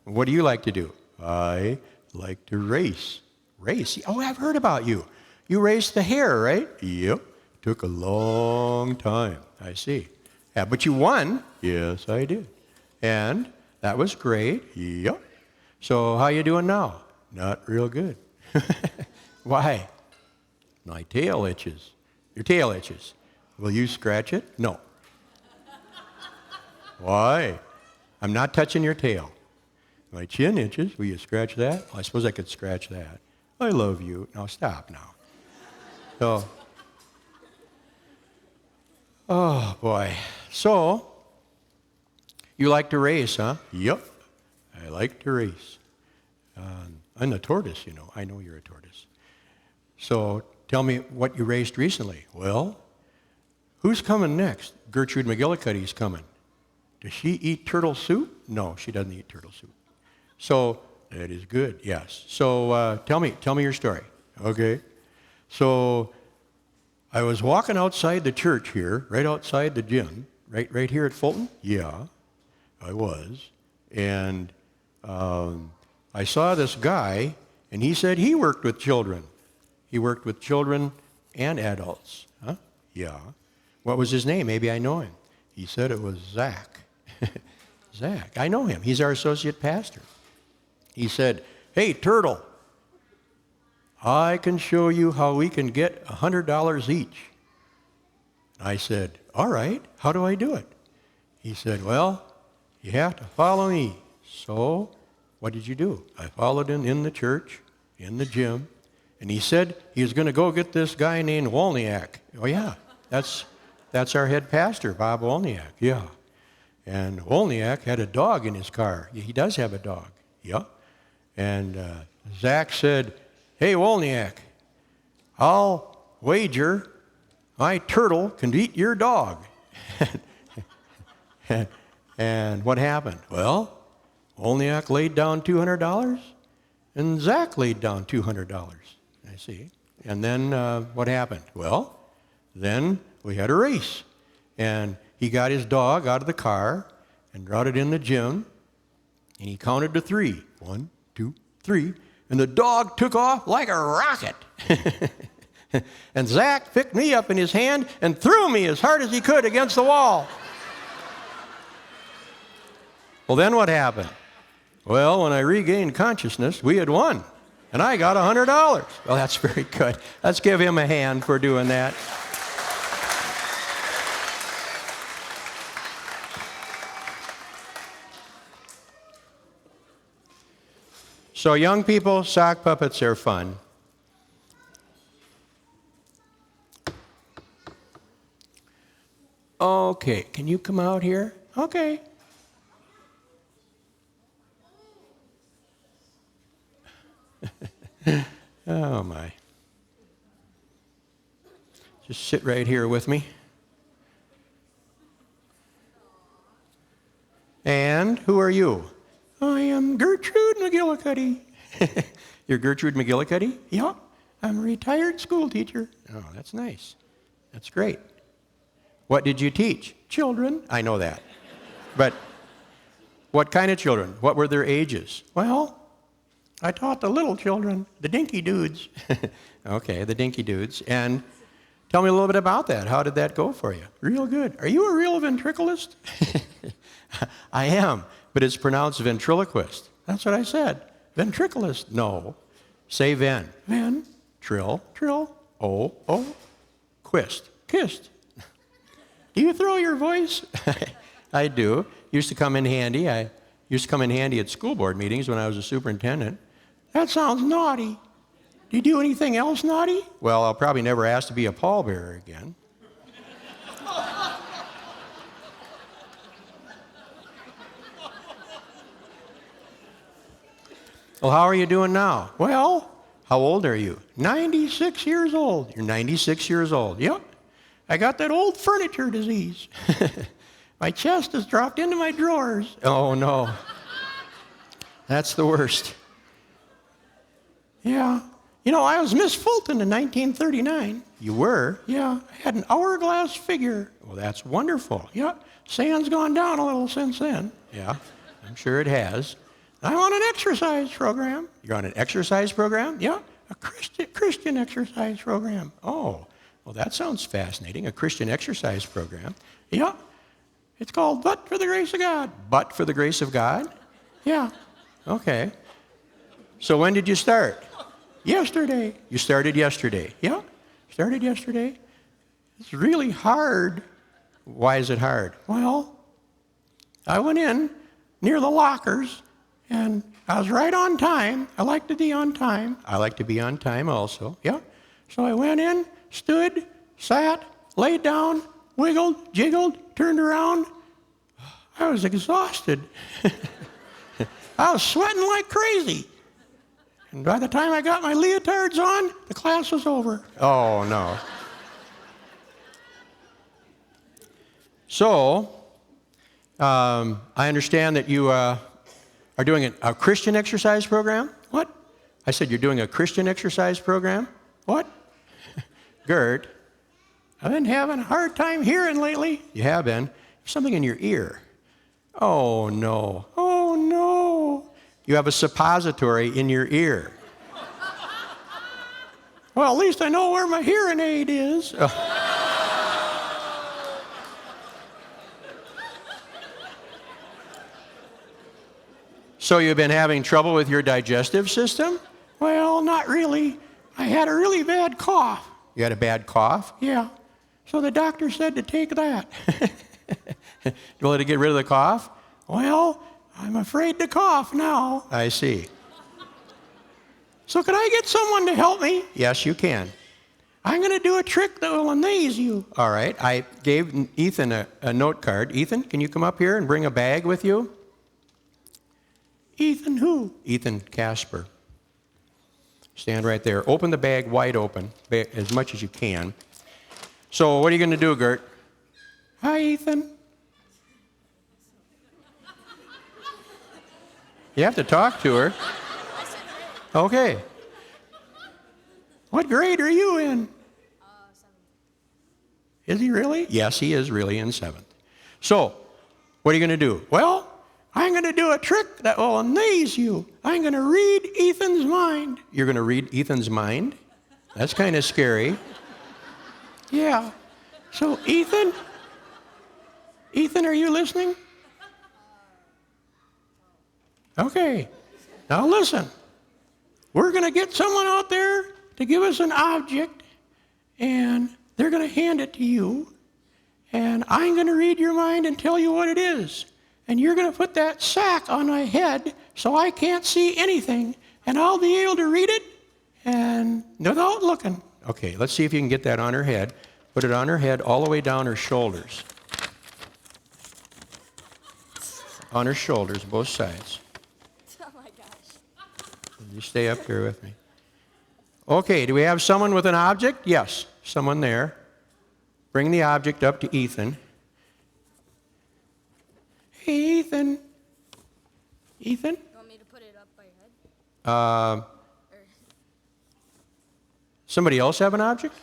What do you like to do? I like to race. Race? Oh, I've heard about you. You raced the hare, right? Yep. Took a long time. I see. Yeah, but you won. Yes, I did. And that was great. Yep. So how you doing now? Not real good. Why? My tail itches. Your tail itches. Will you scratch it? No. Why? I'm not touching your tail. My chin itches. Will you scratch that? Well, I suppose I could scratch that. I love you. Now stop now. So, oh boy. So, you like to race, huh? Yep. I like to race. I'm a tortoise, you know. I know you're a tortoise. So, tell me what you raced recently. Well, who's coming next? Gertrude McGillicuddy's coming. Does she eat turtle soup? No, she doesn't eat turtle soup. So, that is good, yes. So, tell me your story. Okay. So, I was walking outside the church here, right outside the gym, right here at Fulton. Yeah, I was. And I saw this guy, and he said he worked with children. He worked with children and adults. Huh? Yeah. What was his name? Maybe I know him. He said it was Zach. Zach. I know him. He's our associate pastor. He said, hey, Turtle, I can show you how we can get $100 each. I said, all right, how do I do it? He said, well, you have to follow me. So what did you do? I followed him in the church, in the gym, and he said he was going to go get this guy named Wolniak. Oh, yeah, that's our head pastor, Bob Wolniak, yeah. And Wolniak had a dog in his car. He does have a dog, yeah. And Zach said, hey, Wolniak, I'll wager my turtle can eat your dog. And what happened? Well, Wolniak laid down $200, and Zach laid down $200. I see. And then what happened? Well, then we had a race. And he got his dog out of the car and brought it in the gym, and he counted to 3. 1, 2, 3. And the dog took off like a rocket. And Zach picked me up in his hand and threw me as hard as he could against the wall. Well, then what happened? Well, when I regained consciousness, we had won, and I got $100. Well, that's very good. Let's give him a hand for doing that. So young people, sock puppets are fun. Okay, can you come out here? Okay. Oh my. Just sit right here with me. And who are you? I am Gertrude McGillicuddy. You're Gertrude McGillicuddy? Yeah, I'm a retired school teacher. Oh, that's nice. That's great. What did you teach? Children. I know that. But what kind of children? What were their ages? Well, I taught the little children, the dinky dudes. Okay, the dinky dudes. And tell me a little bit about that. How did that go for you? Real good. Are you a real ventriloquist? I am, but it's pronounced ventriloquist. That's what I said. Ventriloquist. No. Say ven. Ven. Trill. Trill. Oh. Oh. Quist. Kissed. Do you throw your voice? I do. Used to come in handy. I used to come in handy at school board meetings when I was a superintendent. That sounds naughty. Do you do anything else naughty? Well, I'll probably never ask to be a pallbearer again. Well, how are you doing now? Well, how old are you? 96 years old. You're 96 years old. Yep. I got that old furniture disease. My chest has dropped into my drawers. Oh, no. That's the worst. Yeah. You know, I was Miss Fulton in 1939. You were? Yeah. I had an hourglass figure. Well, that's wonderful. Yeah. Sand's gone down a little since then. Yeah. I'm sure it has. I'm on an exercise program. You're on an exercise program? Yeah. A Christian exercise program. Oh, well, that sounds fascinating. A Christian exercise program. Yeah. It's called But for the Grace of God. But for the Grace of God? Yeah. Okay. So when did you start? Yesterday. You started yesterday. Yeah. Started yesterday. It's really hard. Why is it hard? Well, I went in near the lockers, and I was right on time. I like to be on time. I like to be on time also. Yeah. So I went in, stood, sat, laid down, wiggled, jiggled, turned around. I was exhausted. I was sweating like crazy. And by the time I got my leotards on, the class was over. Oh, no. So, I understand that you are doing a Christian exercise program? What? I said you're doing a Christian exercise program? What? Gert, I've been having a hard time hearing lately. You have been? Something in your ear. Oh, no. Oh, no. You have a suppository in your ear. Well, at least I know where my hearing aid is. So you've been having trouble with your digestive system? Well, not really. I had a really bad cough. You had a bad cough? Yeah. So the doctor said to take that. Will it get rid of the cough? Well, I'm afraid to cough now. I see. So can I get someone to help me? Yes, you can. I'm going to do a trick that will amaze you. All right. I gave Ethan a note card. Ethan, can you come up here and bring a bag with you? Ethan who? Ethan Casper. Stand right there. Open the bag wide open, as much as you can. So what are you going to do, Gert? Hi, Ethan. You have to talk to her. Okay. What grade are you in? 7th. Is he really? Yes, he is really in 7th. So, what are you going to do? Well, I'm going to do a trick that will amaze you. I'm going to read Ethan's mind. You're going to read Ethan's mind? That's kind of scary. Yeah. So, Ethan, are you listening? Okay. Now listen. We're going to get someone out there to give us an object, and they're going to hand it to you, and I'm going to read your mind and tell you what it is. And you're going to put that sack on my head so I can't see anything, and I'll be able to read it and without looking. Okay, let's see if you can get that on her head. Put it on her head all the way down her shoulders. On her shoulders, both sides. Oh my gosh. You stay up here with me. Okay, do we have someone with an object? Yes, someone there. Bring the object up to Ethan. Hey, Ethan. Ethan? You want me to put it up by your head? Somebody else have an object?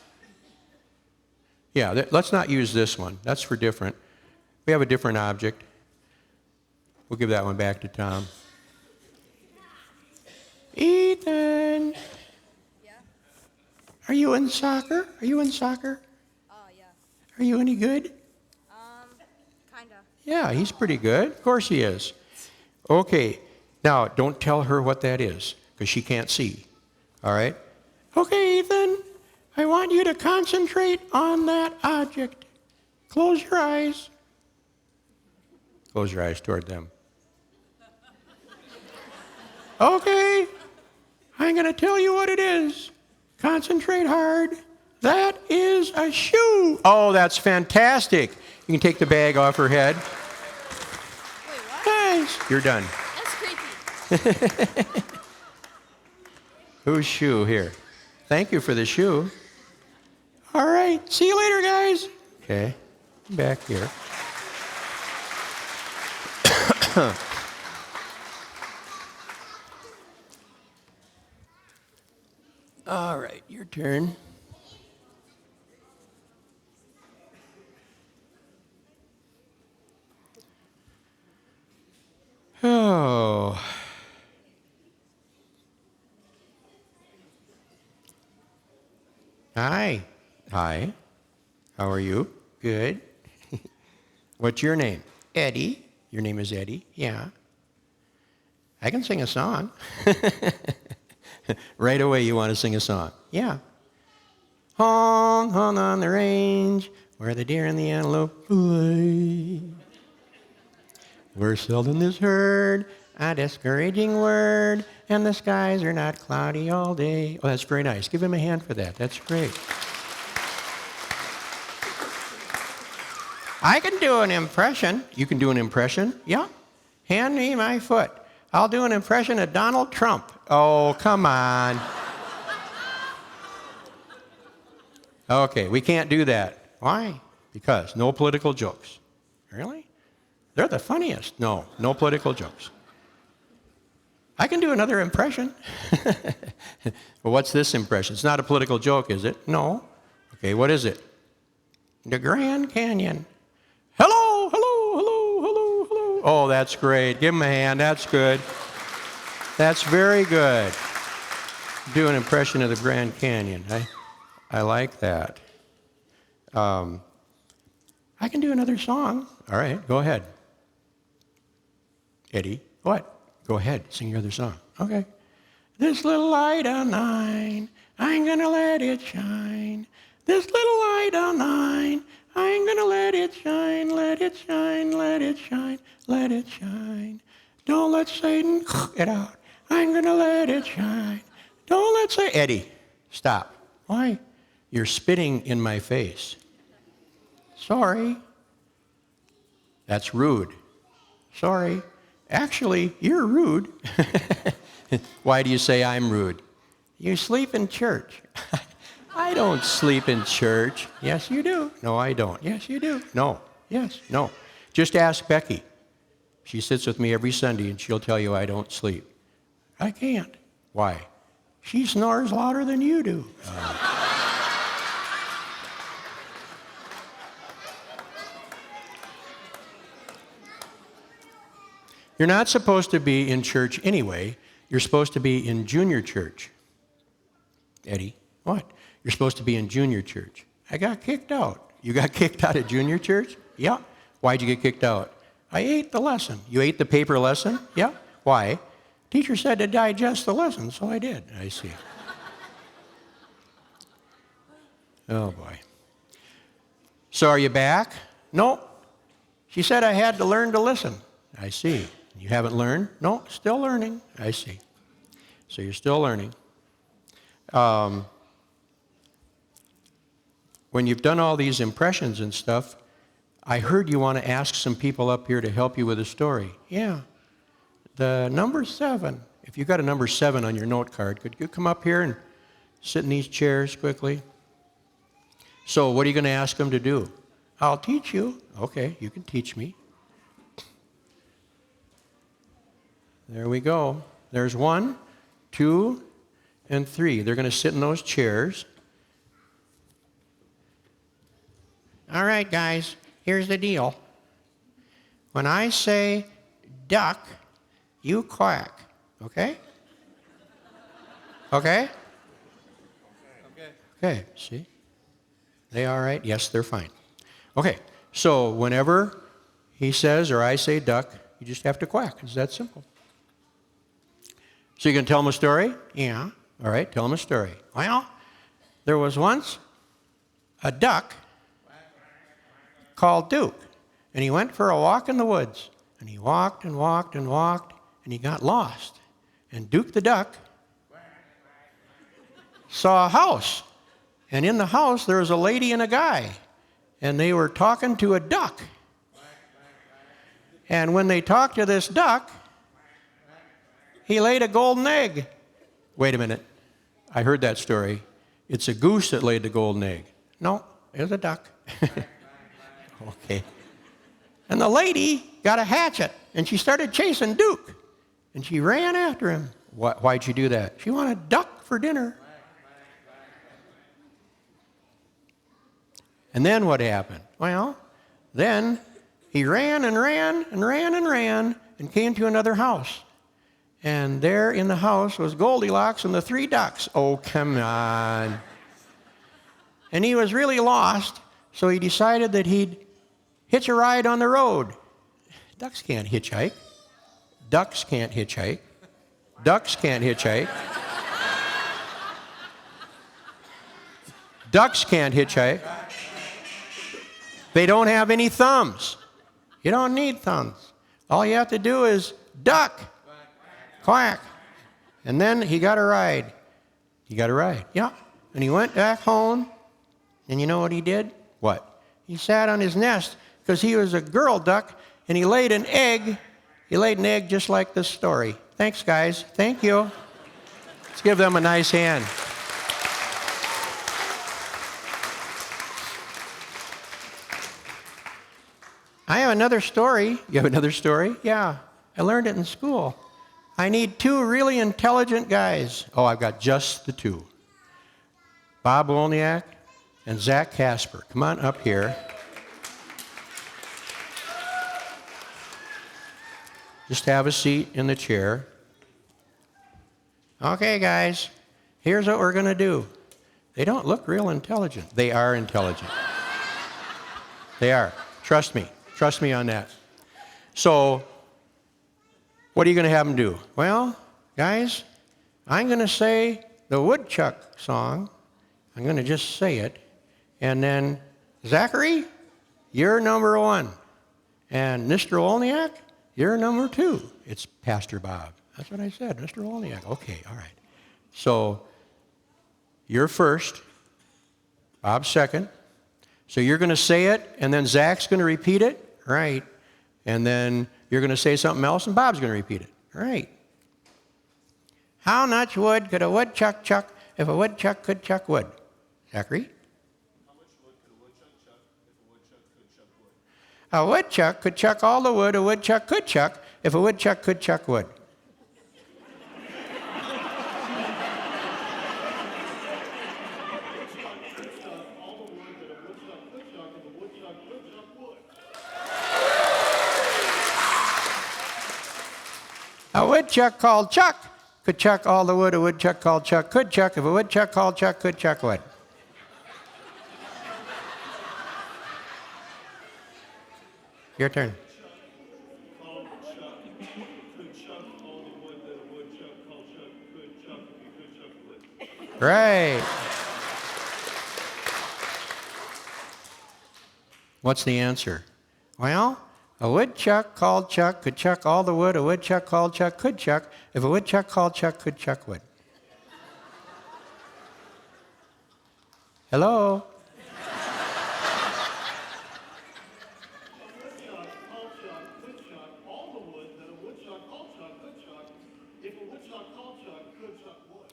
Yeah, let's not use this one. That's for different. We have a different object. We'll give that one back to Tom. Ethan. Yeah? Are you in soccer? Are you in soccer? Yeah. Are you any good? Kinda. Yeah, he's pretty good. Of course he is. Okay. Now, don't tell her what that is, because she can't see. All right? Okay, Ethan. I want you to concentrate on that object. Close your eyes. Close your eyes toward them. Okay. I'm going to tell you what it is. Concentrate hard. That is a shoe. Oh, that's fantastic. You can take the bag off her head. Wait, what? Nice. You're done. That's creepy. Whose shoe here? Thank you for the shoe. All right. See you later, guys. Okay. Back here. All right. Your turn. Oh. Hi. Hi. How are you? Good. What's your name? Eddie. Your name is Eddie? Yeah. I can sing a song. Right away you want to sing a song. Yeah. Hon on the range where the deer and the antelope play. We're seldom this herd, a discouraging word, and the skies are not cloudy all day. Oh, that's very nice. Give him a hand for that. That's great. I can do an impression. You can do an impression? Yeah. Hand me my foot. I'll do an impression of Donald Trump. Oh, come on. Okay, we can't do that. Why? Because no political jokes. Really? They're the funniest. No political jokes. I can do another impression. Well, what's this impression? It's not a political joke, is it? No. Okay, what is it? The Grand Canyon. Hello, hello, hello, hello, hello. Oh, that's great. Give him a hand. That's good. That's very good. Do an impression of the Grand Canyon. I like that. I can do another song. All right, go ahead. Eddie, what? Go ahead, sing your other song. Okay. This little light of mine, I'm gonna let it shine. This little light of mine, I'm gonna let it shine, let it shine, let it shine, let it shine. Don't let Satan it out. I'm gonna let it shine. Don't let Satan. Eddie, stop. Why? You're spitting in my face. Sorry. That's rude. Sorry. Actually, you're rude. Why do you say I'm rude? You sleep in church. I don't sleep in church. Yes, you do. No, I don't. Yes, you do. No. Yes, no. Just ask Becky. She sits with me every Sunday, and she'll tell you I don't sleep. I can't. Why? She snores louder than you do. You're not supposed to be in church anyway. You're supposed to be in junior church. Eddie, what? You're supposed to be in junior church. I got kicked out. You got kicked out of junior church? Yeah. Why'd you get kicked out? I ate the lesson. You ate the paper lesson? Yeah. Why? Teacher said to digest the lesson, so I did. I see. Oh, boy. So are you back? No. She said I had to learn to listen. I see. You haven't learned? No, still learning. I see. So you're still learning. When you've done all these impressions and stuff, I heard you want to ask some people up here to help you with a story. Yeah. The number 7. If you've got a number 7 on your note card, could you come up here and sit in these chairs quickly? So what are you going to ask them to do? I'll teach you. Okay, you can teach me. There we go. There's 1, 2, and 3. They're going to sit in those chairs. All right, guys, here's the deal. When I say duck, you quack, okay? Okay? Okay, see? They all right? Yes, they're fine. Okay, so whenever he says or I say duck, you just have to quack. It's that simple. So you can tell him a story? Yeah. All right, tell him a story. Well, there was once a duck called Duke, and he went for a walk in the woods, and he walked and walked and walked, and he got lost. And Duke the duck saw a house. And in the house, there was a lady and a guy. And they were talking to a duck. And when they talked to this duck, he laid a golden egg. Wait a minute. I heard that story. It's a goose that laid the golden egg. No, it was a duck. Okay. And the lady got a hatchet, and she started chasing Duke. And she ran after him. Why'd she do that? She wanted duck for dinner. And then what happened? Well, then he ran and ran and ran and ran and came to another house. And there in the house was Goldilocks and the 3 ducks. Oh, come on. And he was really lost, so he decided that he'd hitch a ride on the road. Ducks can't hitchhike. Ducks can't hitchhike. Ducks can't hitchhike. Ducks can't hitchhike. They don't have any thumbs. You don't need thumbs. All you have to do is duck. Quack. And then he got a ride. He got a ride. Yeah. And he went back home. And you know what he did? What? He sat on his nest because he was a girl duck, and he laid an egg. He laid an egg just like this story. Thanks, guys. Thank you. Let's give them a nice hand. I have another story. You have another story? Yeah. I learned it in school. I need 2 really intelligent guys. Oh, I've got just the 2. Bob Wolniak and Zach Casper. Come on up here. Just have a seat in the chair. Okay, guys, here's what we're going to do. They don't look real intelligent. They are intelligent. They are. Trust me. Trust me on that. So, what are you going to have them do? Well, guys, I'm going to say the woodchuck song. I'm going to just say it. And then, Zachary, you're number 1. And Mr. Olniak, you're number 2. It's Pastor Bob. That's what I said, Mr. Olniak. Okay, all right. So, you're first. Bob's second. So you're going to say it, and then Zach's going to repeat it. Right. And then you're going to say something else, and Bob's going to repeat it. Right. How much wood could a woodchuck chuck if a woodchuck could chuck wood? Zachary? How much wood could a woodchuck chuck if a woodchuck could chuck wood? A woodchuck could chuck all the wood a woodchuck could chuck if a woodchuck could chuck wood. A woodchuck called Chuck could chuck all the wood a woodchuck called Chuck could chuck if a woodchuck called Chuck could chuck wood. Your turn. Right. What's the answer? Well, a woodchuck called Chuck could chuck all the wood a woodchuck called Chuck could chuck if a woodchuck called Chuck could chuck wood. Hello?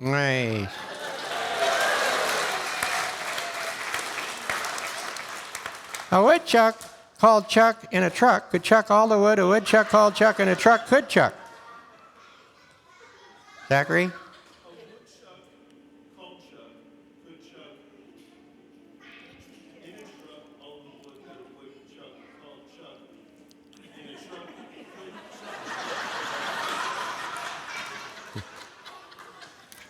Nice. A woodchuck called Chuck in a truck could chuck all the wood a woodchuck called Chuck in a truck could chuck. Zachary? A woodchuck called Chuck could chuck in a truck all the wood that a woodchuck called Chuck in a truck could.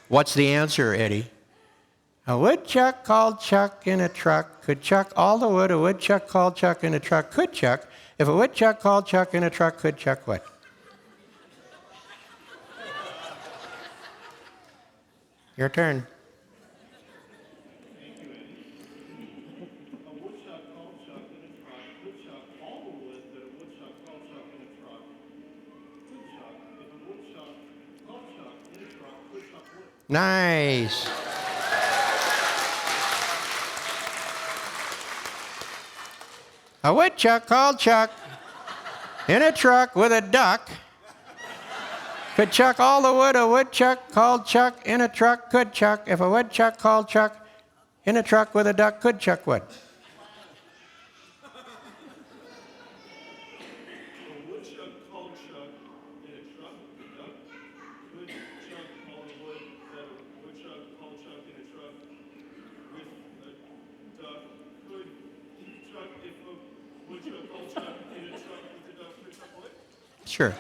What's the answer, Eddie? A woodchuck called Chuck in a truck could chuck all the wood a woodchuck called Chuck in a truck could chuck if a woodchuck called Chuck in a truck could chuck what? Your turn. A woodchuck called Chuck in a truck could chuck all the wood that a woodchuck called Chuck in a truck could chuck if a woodchuck called Chuck in a truck could chuck wood. Nice. A woodchuck called Chuck in a truck with a duck could chuck all the wood a woodchuck called Chuck in a truck could chuck. If a woodchuck called Chuck in a truck with a duck could chuck wood. A woodchuck called Chuck in a truck with a duck could chuck all the wood that a woodchuck called Chuck in a truck with a duck could chuck. If a woodchuck called Chuck in a truck with a duck could chuck wood. Sure.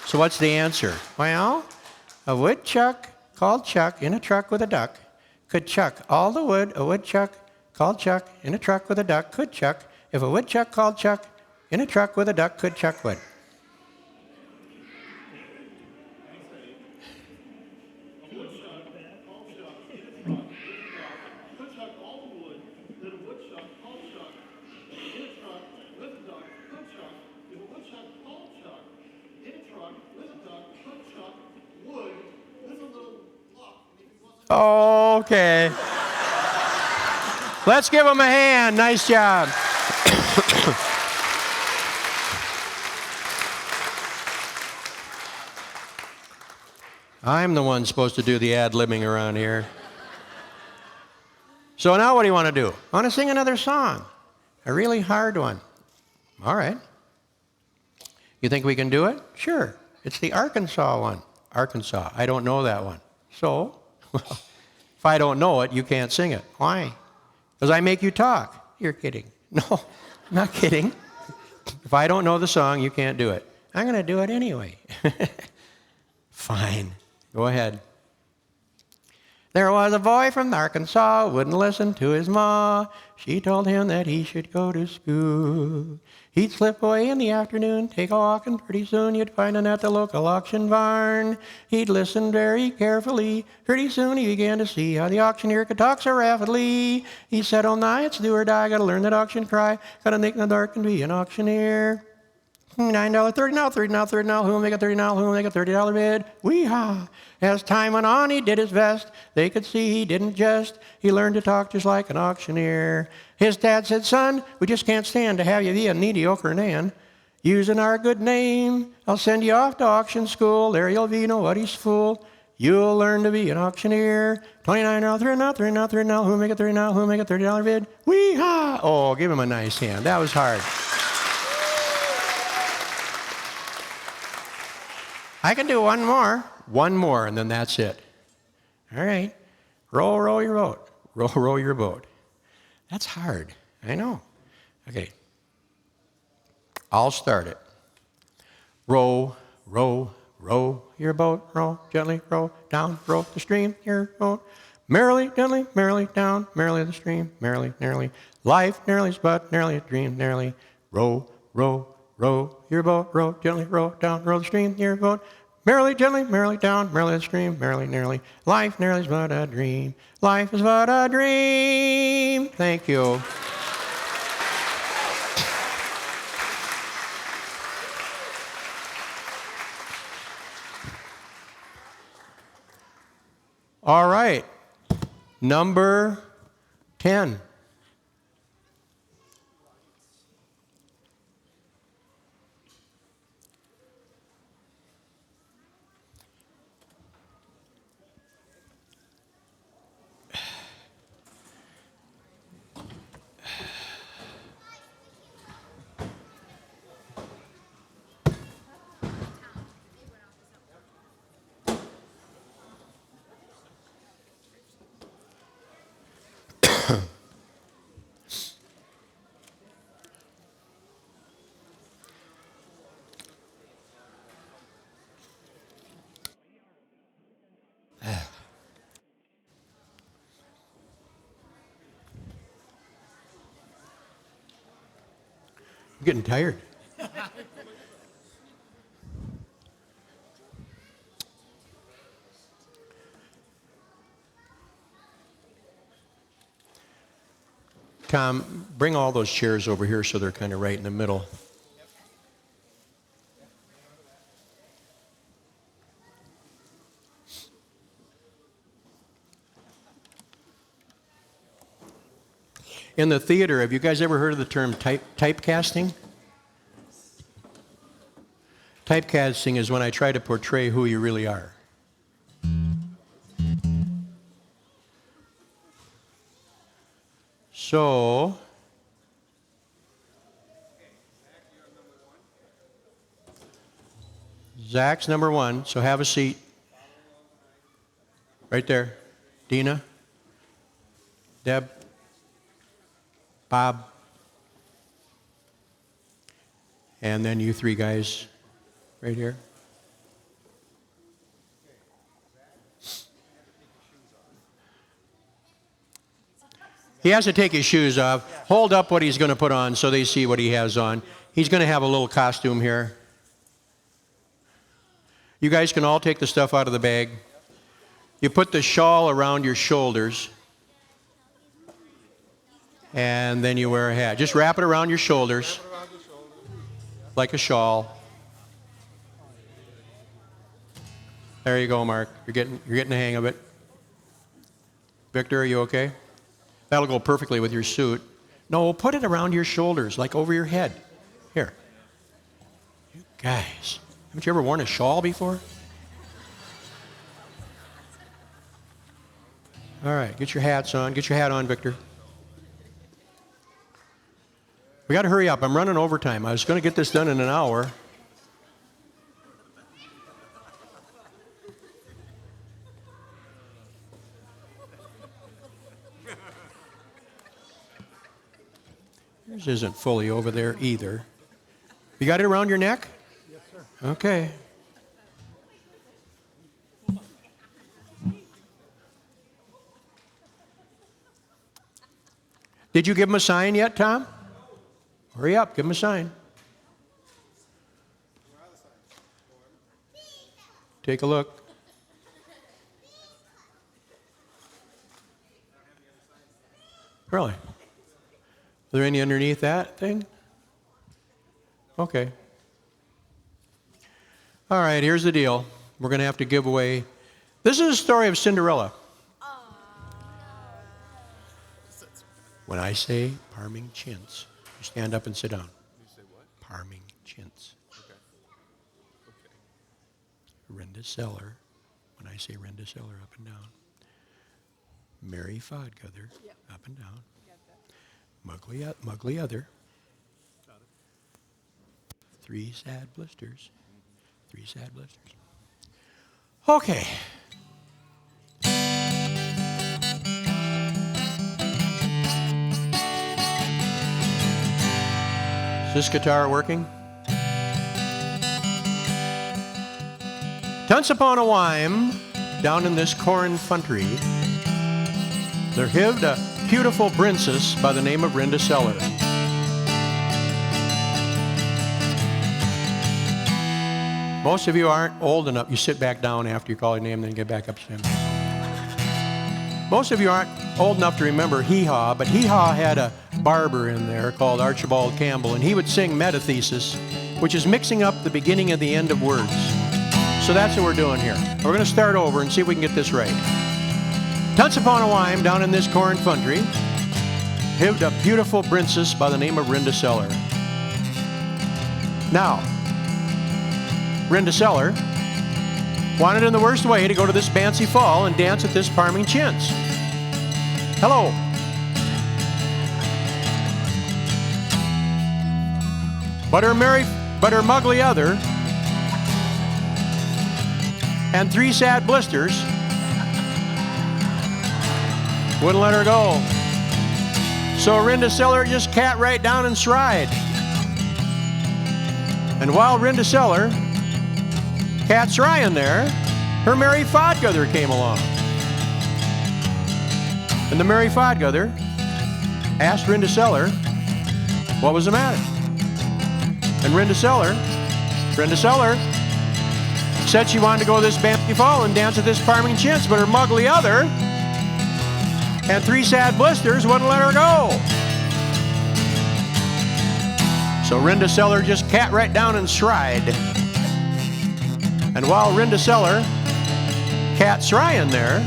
So what's the answer? Well, a woodchuck called Chuck in a truck with a duck could chuck all the wood a woodchuck called Chuck in a truck with a duck could chuck. If a woodchuck called Chuck in a truck with a duck could chuck wood. A woodchuck called Chuck in a truck with a duck could chuck all the wood that a woodchuck called Chuck in a truck with a duck could chuck. If a woodchuck called Chuck in a truck with a duck could chuck wood with a little luck. Okay. Let's give him a hand. Nice job. I'm the one supposed to do the ad-libbing around here. So now what do you want to do? I want to sing another song. A really hard one. All right. You think we can do it? Sure. It's the Arkansas one. Arkansas. I don't know that one. So, well, if I don't know it, you can't sing it. Why? Because I make you talk. You're kidding. No, I'm not kidding. If I don't know the song, you can't do it. I'm going to do it anyway. Fine. Go ahead. There was a boy from Arkansas, wouldn't listen to his ma. She told him that he should go to school. He'd slip away in the afternoon, take a walk, and pretty soon you'd find him at the local auction barn. He'd listen very carefully. Pretty soon he began to see how the auctioneer could talk so rapidly. He said, oh, nah, it's do or die. Gotta learn that auction cry. Gotta make in the dark and be an auctioneer. $9, 30 now, 30 now, 30 now. Who'll make a 30 now? Who'll make a $30 bid? Wee-haw. As time went on, he did his best. They could see he didn't jest. He learned to talk just like an auctioneer. His dad said, son, we just can't stand to have you be a mediocre man. Using our good name, I'll send you off to auction school. There you'll be nobody's fool. You'll learn to be an auctioneer. 29 now, 30 now, 30 now, 30 now. Who'll make a 30 now? Who'll make a $30 bid? Wee-haw. Oh, give him a nice hand. That was hard. I can do one more, and then that's it. All right. Row, row your boat. Row, row your boat. That's hard. I know. Okay. I'll start it. Row, row, row your boat. Row, gently, row down, row the stream, your boat. Merrily, gently, merrily down, merrily the stream, merrily, merrily. Life, nearly's but nearly a dream, nearly. Row, row, row your boat, row gently, row down, row the stream, your boat. Merrily, gently, merrily down, merrily the stream, merrily, nearly. Life nearly is but a dream. Life is but a dream. Thank you. All right. Number 10. I'm getting tired. Tom, bring all those chairs over here so they're kind of right in the middle. In the theater, have you guys ever heard of the term typecasting? Typecasting is when I try to portray who you really are. So, Zach's number one, so have a seat. Right there. Dina, Deb, Bob, and then you three guys right here. He has to take his shoes off. Hold up what he's going to put on so they see what he has on. He's going to have a little costume here. You guys can all take the stuff out of the bag. You put the shawl around your shoulders. And then you wear a hat. Just wrap it around your shoulders. Like a shawl. There you go, Mark. You're getting the hang of it. Victor, are you okay? That'll go perfectly with your suit. No, put it around your shoulders, like over your head. Here. You guys, haven't you ever worn a shawl before? All right, get your hats on. Get your hat on, Victor. We got to hurry up. I'm running overtime. I was going to get this done in an hour. Yours isn't fully over there either. You got it around your neck? Yes, sir. Okay. Did you give him a sign yet, Tom? Hurry up, give him a sign. Take a look. Really? Are there any underneath that thing? Okay. All right, here's the deal. We're going to have to give away. This is a story of Cinderella. When I say parming chintz, you stand up and sit down. You say what? Parming chintz. Okay. Renda Seller. When I say Renda Seller, up and down. Mary Fodguther, up and down. Muggly Other. Three sad blisters. Three sad blisters. Okay. Is this guitar working? Once upon a while, down in this corn country, there lived a beautiful princess by the name of Renda Seller. Most of you aren't old enough. You sit back down after you call your name, then get back up. Most of you aren't old enough to remember Hee Haw, but Hee Haw had a barber in there called Archibald Campbell, and he would sing metathesis, which is mixing up the beginning and the end of words. So that's what we're doing here. We're going to start over and see if we can get this right. Once upon a while, down in this corn country, lived a beautiful princess by the name of Renda Seller. Now, Renda Seller wanted in the worst way to go to this fancy fall and dance at this parming chintz. Hello. But her muggly other and three sad blisters wouldn't let her go. So Renda Seller just cat right down and stride. And while Renda Seller cat's rying there, her Mary Fodguther came along. And the Mary Fodguther asked Renda Seller what was the matter. And Renda Seller said she wanted to go to this fancy fall and dance at this parming chintz, but her muggly other and three sad blisters wouldn't let her go. So Renda Seller just cat right down and stride. And while Renda Seller cat's rying there,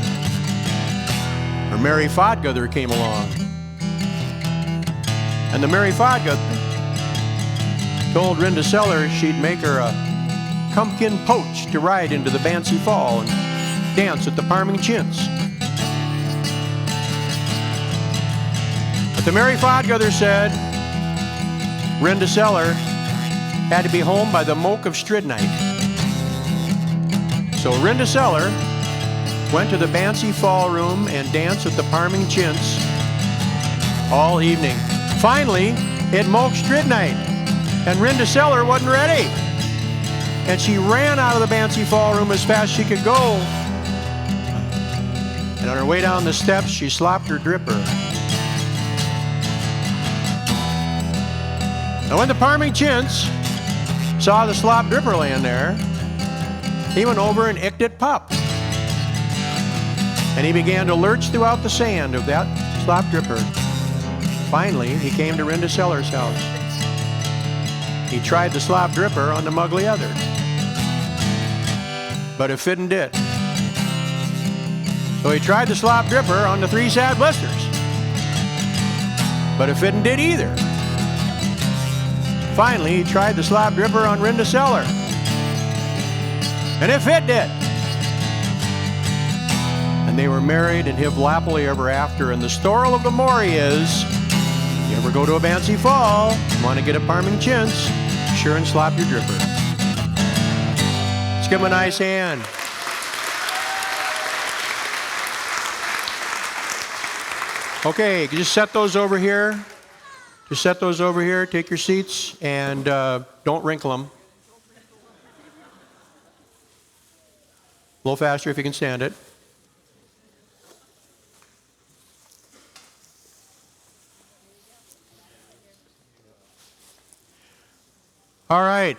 her Mary Fodguther came along. And the Mary Fodga told Rinda Seller she'd make her a pumpkin poach to ride into the Bancy Fall and dance at the Parming Chintz. But the Mary Fodgother said Rinda Seller had to be home by the moke of Stridnight. So Rinda Seller went to the Bancy Fall room and danced at the Parming Chintz all evening. Finally, it moke Stridnight, and Rinda Seller wasn't ready. And she ran out of the Bancy Fall room as fast as she could go. And on her way down the steps, she slopped her dripper. Now when the Parming Chintz saw the slop dripper laying there, he went over and icked it pup. And he began to lurch throughout the sand of that slop dripper. Finally, he came to Rinda Seller's house. He tried the slop dripper on the Muggly Other, but it fitting did. So he tried the slop dripper on the Three Sad Blisters, but it fitting did either. Finally, he tried the slop dripper on Rinda Seller, and it fit did. And they were married and lived happily ever after. And the story of the Maury is, you ever go to a Bancy Fall, want to get a Parming Chintz, sure and slop your dripper. Let's give him a nice hand. Okay, just set those over here. Just set those over here, take your seats, and don't wrinkle them. A little faster if you can stand it. All right.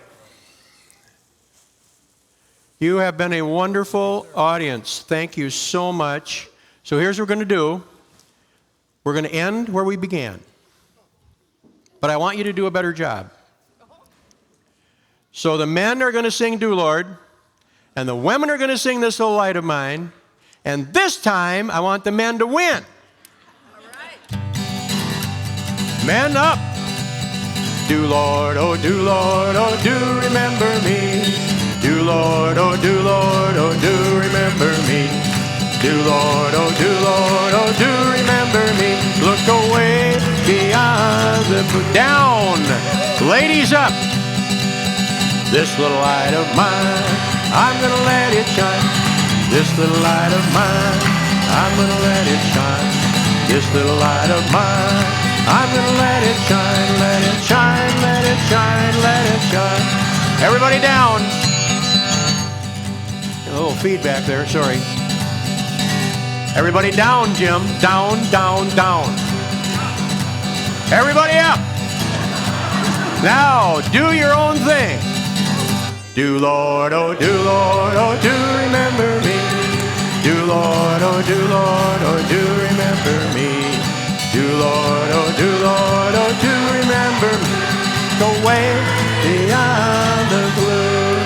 You have been a wonderful audience. Thank you so much. So here's what we're going to do. We're going to end where we began. But I want you to do a better job. So the men are going to sing Do Lord, and the women are going to sing This Little Light of Mine, and this time I want the men to win. All right. Men up. Do Lord, oh do Lord, oh do remember me. Do Lord, oh do Lord, oh do remember me. Do Lord, oh do Lord, oh do remember me. Look away beyond the down. Ladies up. This little light of mine, I'm gonna let it shine. This little light of mine, I'm gonna let it shine. This little light of mine, I'm gonna let it shine, let it shine, let it shine, let it shine. Everybody down. A little feedback there, sorry. Everybody down, Jim. Down, down, down. Everybody up. Now, do your own thing. Do Lord, oh do Lord, oh do remember me. Do Lord, oh do Lord, oh do remember me. Do Lord, oh do Lord, oh do remember me. Go way beyond the blue.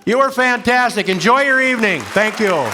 You were fantastic. Enjoy your evening. Thank you.